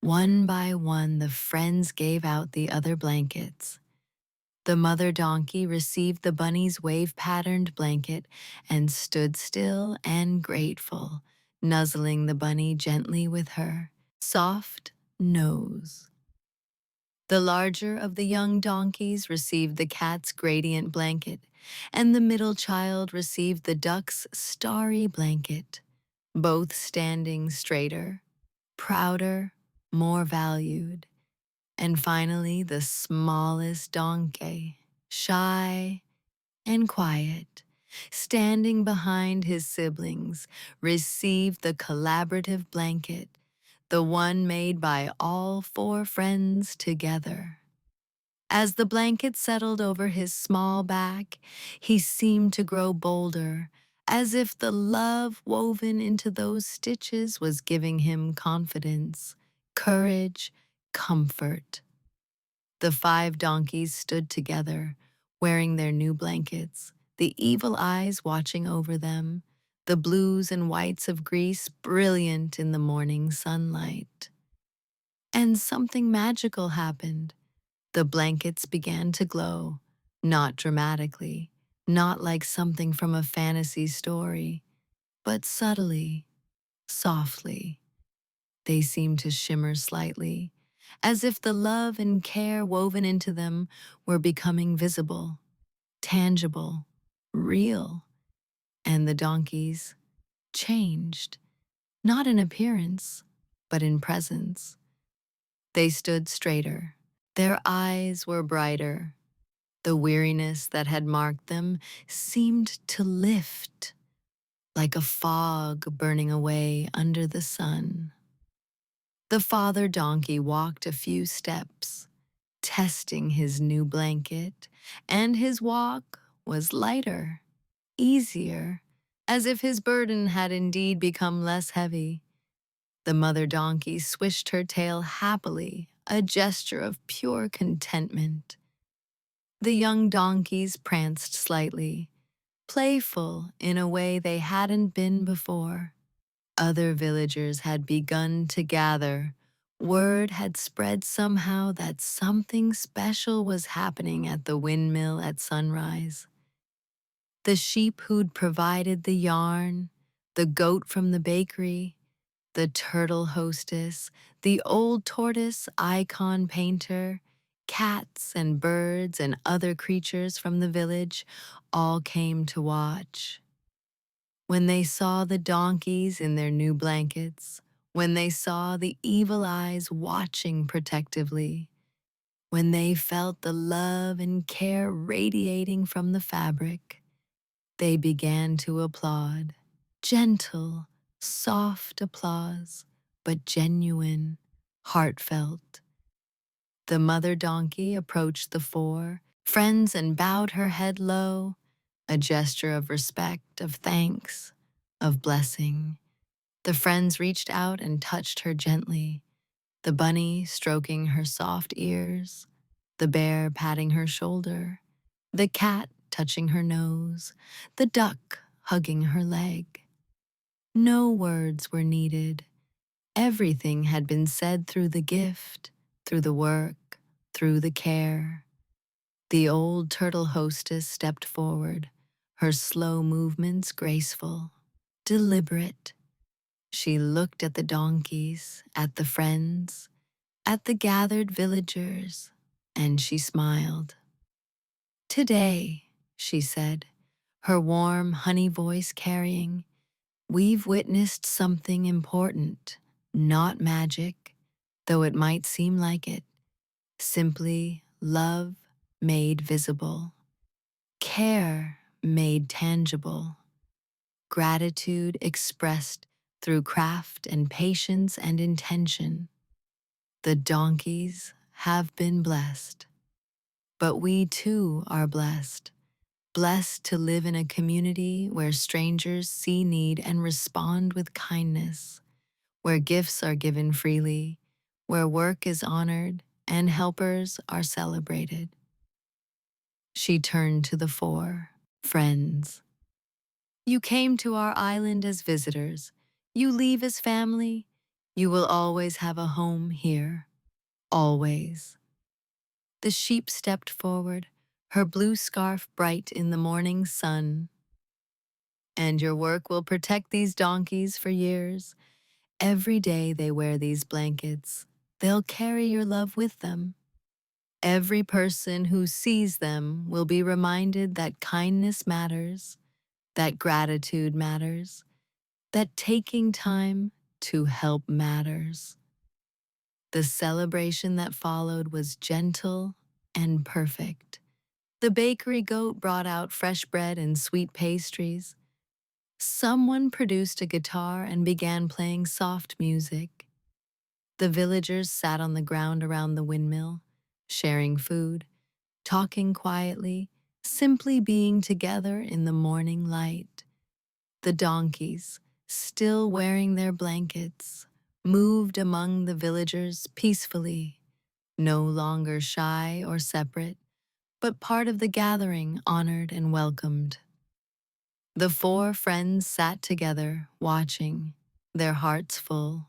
One by one, the friends gave out the other blankets. The mother donkey received the bunny's wave-patterned blanket and stood still and grateful, nuzzling the bunny gently with her soft nose. The larger of the young donkeys received the cat's gradient blanket, and the middle child received the duck's starry blanket, both standing straighter, prouder, more valued. And finally, the smallest donkey, shy, and quiet, standing behind his siblings, received the collaborative blanket, the one made by all four friends together. As the blanket settled over his small back, he seemed to grow bolder, as if the love woven into those stitches was giving him confidence, courage, comfort. The five donkeys stood together, wearing their new blankets, the evil eyes watching over them, the blues and whites of Greece brilliant in the morning sunlight. And something magical happened. The blankets began to glow, not dramatically, not like something from a fantasy story, but subtly, softly. They seemed to shimmer slightly, as if the love and care woven into them were becoming visible, tangible, real. And the donkeys changed, not in appearance, but in presence. They stood straighter. Their eyes were brighter. The weariness that had marked them seemed to lift, like a fog burning away under the sun. The father donkey walked a few steps, testing his new blanket, and his walk was lighter, easier, as if his burden had indeed become less heavy. The mother donkey swished her tail happily, a gesture of pure contentment. The young donkeys pranced slightly, playful in a way they hadn't been before. Other villagers had begun to gather. Word had spread somehow that something special was happening at the windmill at sunrise. The sheep who'd provided the yarn, the goat from the bakery, the turtle hostess, the old tortoise icon painter, cats and birds and other creatures from the village all came to watch. When they saw the donkeys in their new blankets, when they saw the evil eyes watching protectively, when they felt the love and care radiating from the fabric, they began to applaud. Gentle, soft applause, but genuine, heartfelt. The mother donkey approached the four friends and bowed her head low, a gesture of respect, of thanks, of blessing. The friends reached out and touched her gently, the bunny stroking her soft ears, the bear patting her shoulder, the cat touching her nose, the duck hugging her leg. No words were needed. Everything had been said through the gift, through the work, through the care. The old turtle hostess stepped forward, her slow movements graceful, deliberate. She looked at the donkeys, at the friends, at the gathered villagers, and she smiled. Today, she said, her warm honey voice carrying, we've witnessed something important, not magic, though it might seem like it, simply love made visible, care made tangible, gratitude expressed through craft and patience and intention. The donkeys have been blessed, but we too are blessed. Blessed to live in a community where strangers see need and respond with kindness, where gifts are given freely, where work is honored and helpers are celebrated. She turned to the four friends. You came to our island as visitors. You leave as family. You will always have a home here. Always. The sheep stepped forward, her blue scarf bright in the morning sun. And your work will protect these donkeys for years. Every day they wear these blankets. They'll carry your love with them. Every person who sees them will be reminded that kindness matters, that gratitude matters, that taking time to help matters. The celebration that followed was gentle and perfect. The bakery goat brought out fresh bread and sweet pastries. Someone produced a guitar and began playing soft music. The villagers sat on the ground around the windmill, sharing food, talking quietly, simply being together in the morning light. The donkeys, still wearing their blankets, moved among the villagers peacefully, no longer shy or separate, but part of the gathering, honored and welcomed. The four friends sat together, watching, their hearts full.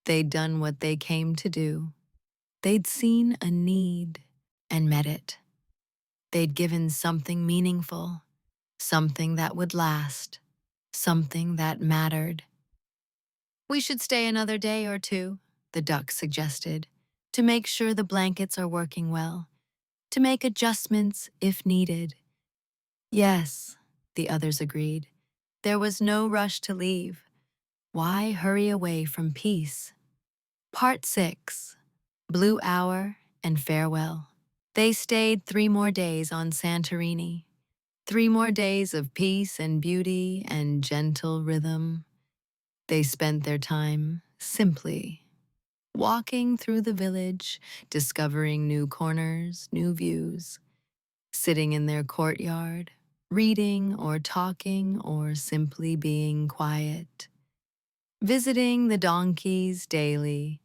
They'd done what they came to do. They'd seen a need and met it. They'd given something meaningful, something that would last, something that mattered. "We should stay another day or two," the duck suggested, "to make sure the blankets are working well, to make adjustments if needed." "Yes," the others agreed. There was no rush to leave. Why hurry away from peace? Part 6. Blue Hour and Farewell. They stayed 3 more days on Santorini. 3 more days of peace and beauty and gentle rhythm. They spent their time simply walking through the village, discovering new corners, new views, sitting in their courtyard, reading or talking or simply being quiet, visiting the donkeys daily,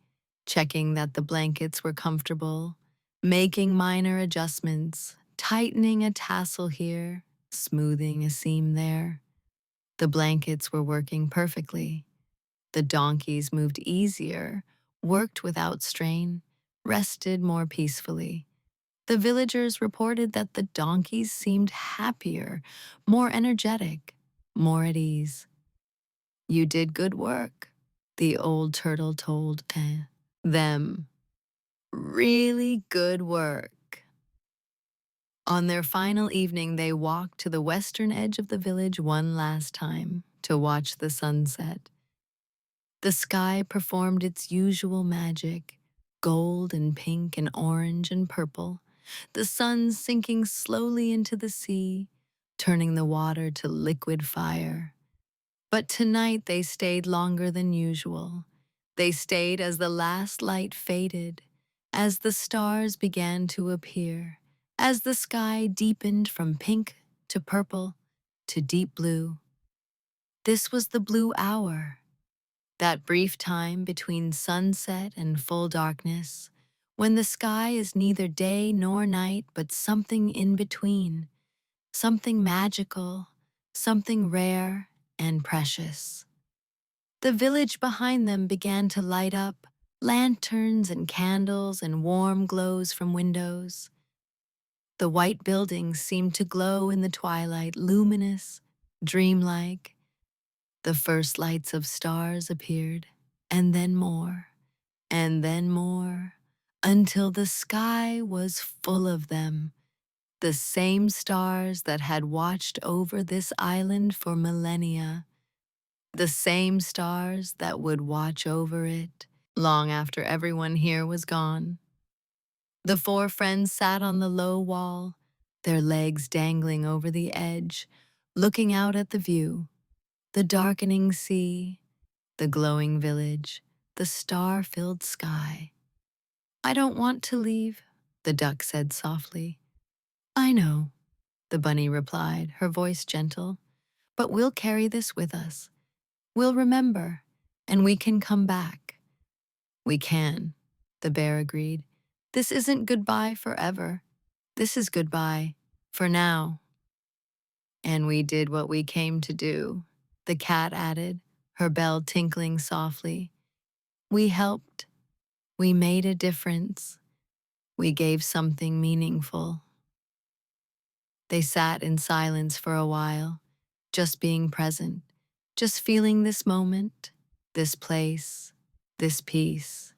checking that the blankets were comfortable, making minor adjustments, tightening a tassel here, smoothing a seam there. The blankets were working perfectly. The donkeys moved easier, worked without strain, rested more peacefully. The villagers reported that the donkeys seemed happier, more energetic, more at ease. "You did good work," the old turtle told them. "Really good work." On their final evening, they walked to the western edge of the village one last time to watch the sunset. The sky performed its usual magic, gold and pink and orange and purple, the sun sinking slowly into the sea, turning the water to liquid fire. But tonight they stayed longer than usual. They stayed as the last light faded, as the stars began to appear, as the sky deepened from pink to purple to deep blue. This was the blue hour, that brief time between sunset and full darkness, when the sky is neither day nor night but something in between, something magical, something rare and precious. The village behind them began to light up, lanterns and candles and warm glows from windows. The white buildings seemed to glow in the twilight, luminous, dreamlike. The first lights of stars appeared, and then more, until the sky was full of them, the same stars that had watched over this island for millennia, the same stars that would watch over it long after everyone here was gone. The four friends sat on the low wall, their legs dangling over the edge, looking out at the view, the darkening sea, the glowing village, the star-filled sky. "I don't want to leave," the duck said softly. "I know," the bunny replied, her voice gentle, "but we'll carry this with us. We'll remember, and we can come back." "We can," the bear agreed. "This isn't goodbye forever. This is goodbye for now." "And we did what we came to do," the cat added, her bell tinkling softly. "We helped. We made a difference. We gave something meaningful." They sat in silence for a while, just being present, just feeling this moment, this place, this peace.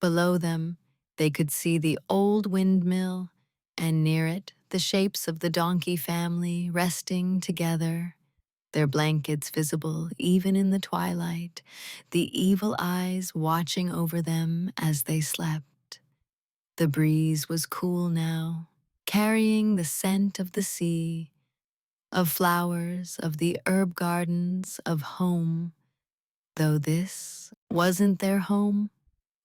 Below them, they could see the old windmill, and near it, the shapes of the donkey family resting together, their blankets visible even in the twilight, the evil eyes watching over them as they slept. The breeze was cool now, carrying the scent of the sea, of flowers, of the herb gardens, of home, though this wasn't their home,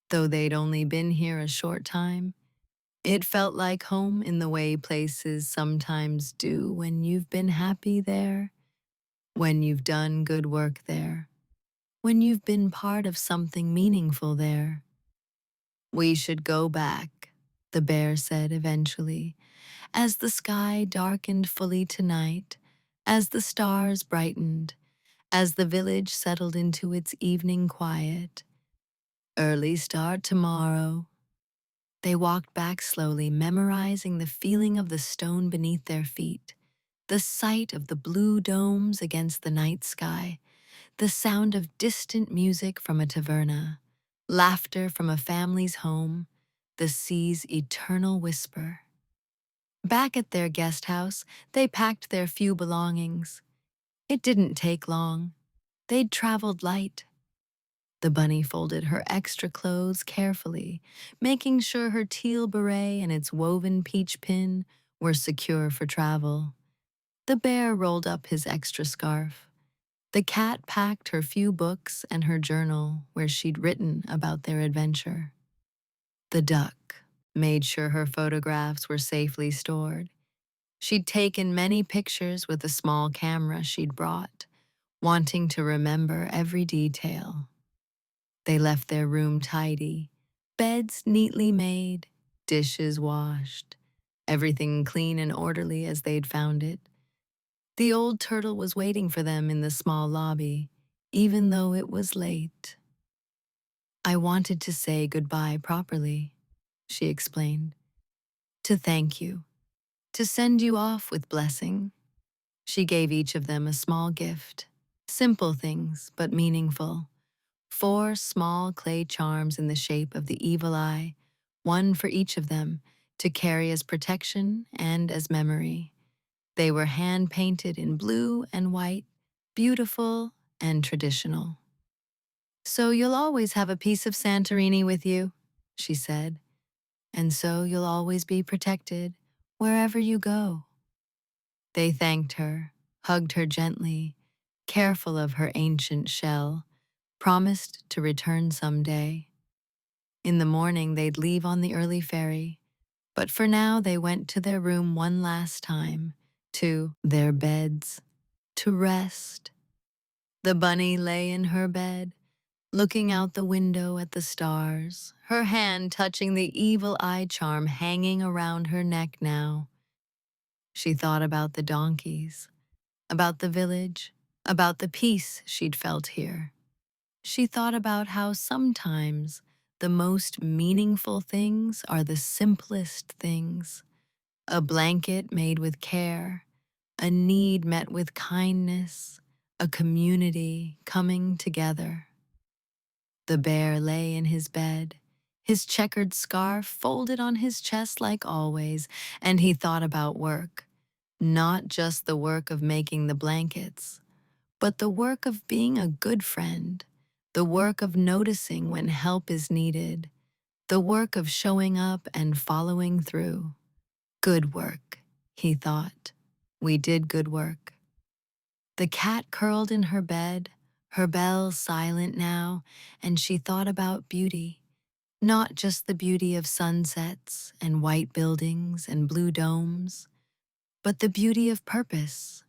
though they'd only been here a short time. It felt like home in the way places sometimes do when you've been happy there, when you've done good work there, when you've been part of something meaningful there. We should go back, the bear said eventually, as the sky darkened fully tonight, as the stars brightened, as the village settled into its evening quiet. Early start tomorrow. They walked back slowly, memorizing the feeling of the stone beneath their feet, the sight of the blue domes against the night sky, the sound of distant music from a taverna, laughter from a family's home, the sea's eternal whisper. Back at their guest house, they packed their few belongings. It didn't take long. They'd traveled light. The bunny folded her extra clothes carefully, making sure her teal beret and its woven peach pin were secure for travel. The bear rolled up his extra scarf. The cat packed her few books and her journal where she'd written about their adventure. The duck made sure her photographs were safely stored. She'd taken many pictures with a small camera she'd brought, wanting to remember every detail. They left their room tidy, beds neatly made, dishes washed, everything clean and orderly as they'd found it. The old turtle was waiting for them in the small lobby, even though it was late. I wanted to say goodbye properly, she explained, to thank you, to send you off with blessing. She gave each of them a small gift, simple things but meaningful. 4 small clay charms in the shape of the evil eye, one for each of them, to carry as protection and as memory. They were hand-painted in blue and white, beautiful and traditional. So you'll always have a piece of Santorini with you, she said, and so you'll always be protected wherever you go. They thanked her, hugged her gently, careful of her ancient shell, promised to return someday. In the morning, they'd leave on the early ferry, but for now they went to their room one last time, to their beds, to rest. The bunny lay in her bed, looking out the window at the stars, her hand touching the evil eye charm hanging around her neck now. She thought about the donkeys, about the village, about the peace she'd felt here. She thought about how sometimes the most meaningful things are the simplest things. A blanket made with care, a need met with kindness, a community coming together. The bear lay in his bed, his checkered scarf folded on his chest like always, and he thought about work. Not just the work of making the blankets, but the work of being a good friend, the work of noticing when help is needed, the work of showing up and following through. Good work, he thought. We did good work. The cat curled in her bed, her bell silent now, and she thought about beauty. Not just the beauty of sunsets and white buildings and blue domes, but the beauty of purpose,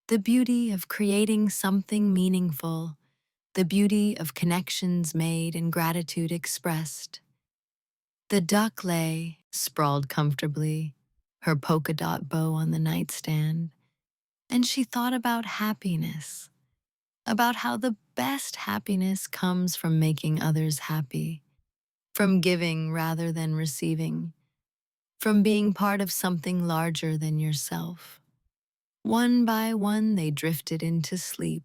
the beauty of creating something meaningful, the beauty of connections made and gratitude expressed. The duck lay, sprawled comfortably, her polka dot bow on the nightstand, and she thought about happiness, about how the best happiness comes from making others happy, from giving rather than receiving, from being part of something larger than yourself. One by one, they drifted into sleep,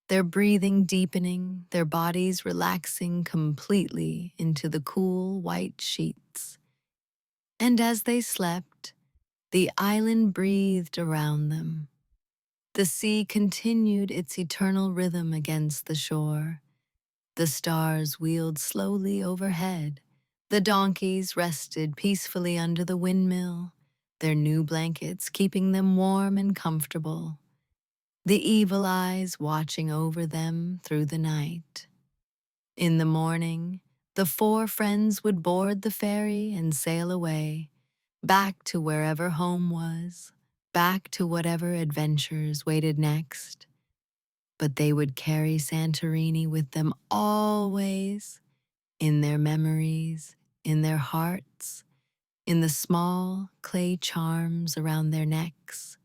their breathing deepening, their bodies relaxing completely into the cool white sheets. And as they slept, the island breathed around them. The sea continued its eternal rhythm against the shore. The stars wheeled slowly overhead. The donkeys rested peacefully under the windmill. their new blankets keeping them warm and comfortable, the evil eyes watching over them through the night. In the morning, the four friends would board the ferry and sail away, back to wherever home was, back to whatever adventures waited next. But they would carry Santorini with them always, in their memories, in their hearts, in the small clay charms around their necks.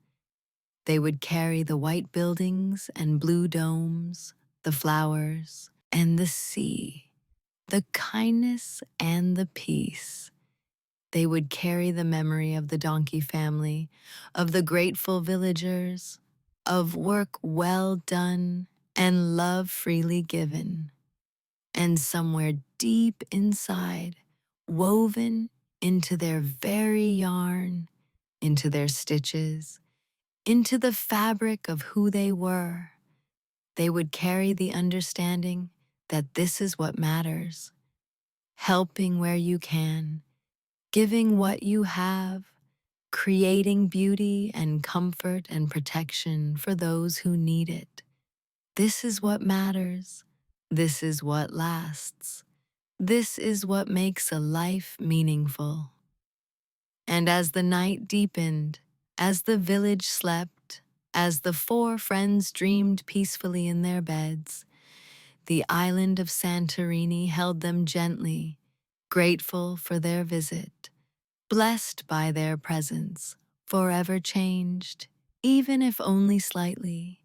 They would carry the white buildings and blue domes, the flowers and the sea, the kindness and the peace. They would carry the memory of the donkey family, of the grateful villagers, of work well done and love freely given. And somewhere deep inside, woven into their very yarn, into their stitches, into the fabric of who they were, they would carry the understanding that this is what matters: helping where you can, giving what you have, creating beauty and comfort and protection for those who need it. This is what matters. This is what lasts. This is what makes a life meaningful. And as the night deepened, as the village slept, as the four friends dreamed peacefully in their beds, the island of Santorini held them gently, grateful for their visit, blessed by their presence, forever changed, even if only slightly,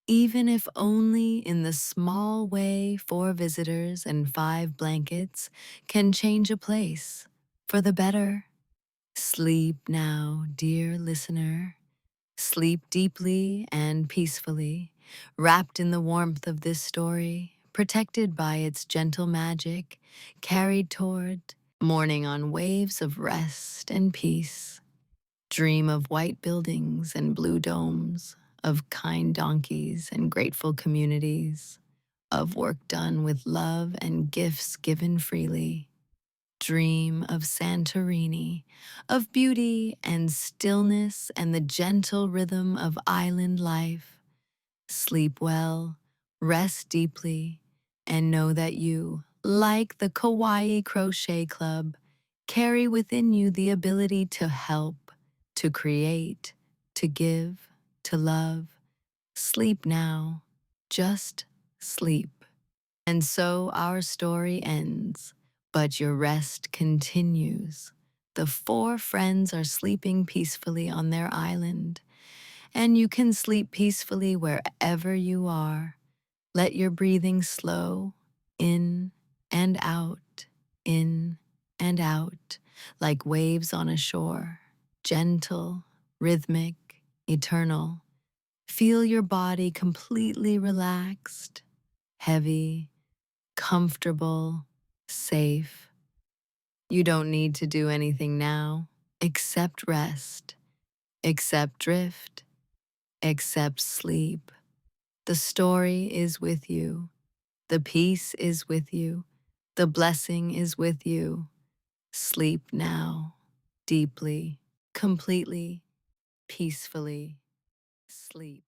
even if only in the small way 4 visitors and 5 blankets can change a place for the better. Sleep now, dear listener. Sleep deeply and peacefully, wrapped in the warmth of this story, protected by its gentle magic, carried toward morning on waves of rest and peace. Dream of white buildings and blue domes, of kind donkeys and grateful communities, of work done with love and gifts given freely. Dream of Santorini, of beauty and stillness and the gentle rhythm of island life. Sleep well, rest deeply, and know that you, like the Kawaii Crochet Club, carry within you the ability to help, to create, to give, to love. Sleep now, just sleep. And so our story ends, but your rest continues. The four friends are sleeping peacefully on their island, and you can sleep peacefully wherever you are. Let your breathing slow, in and out, in and out, like waves on a shore, gentle, rhythmic, eternal. Feel your body completely relaxed, heavy, comfortable, safe. You don't need to do anything now except rest, except drift, except sleep. The story is with you. The peace is with you. The blessing is with you. Sleep now, deeply, completely, peacefully. Sleep.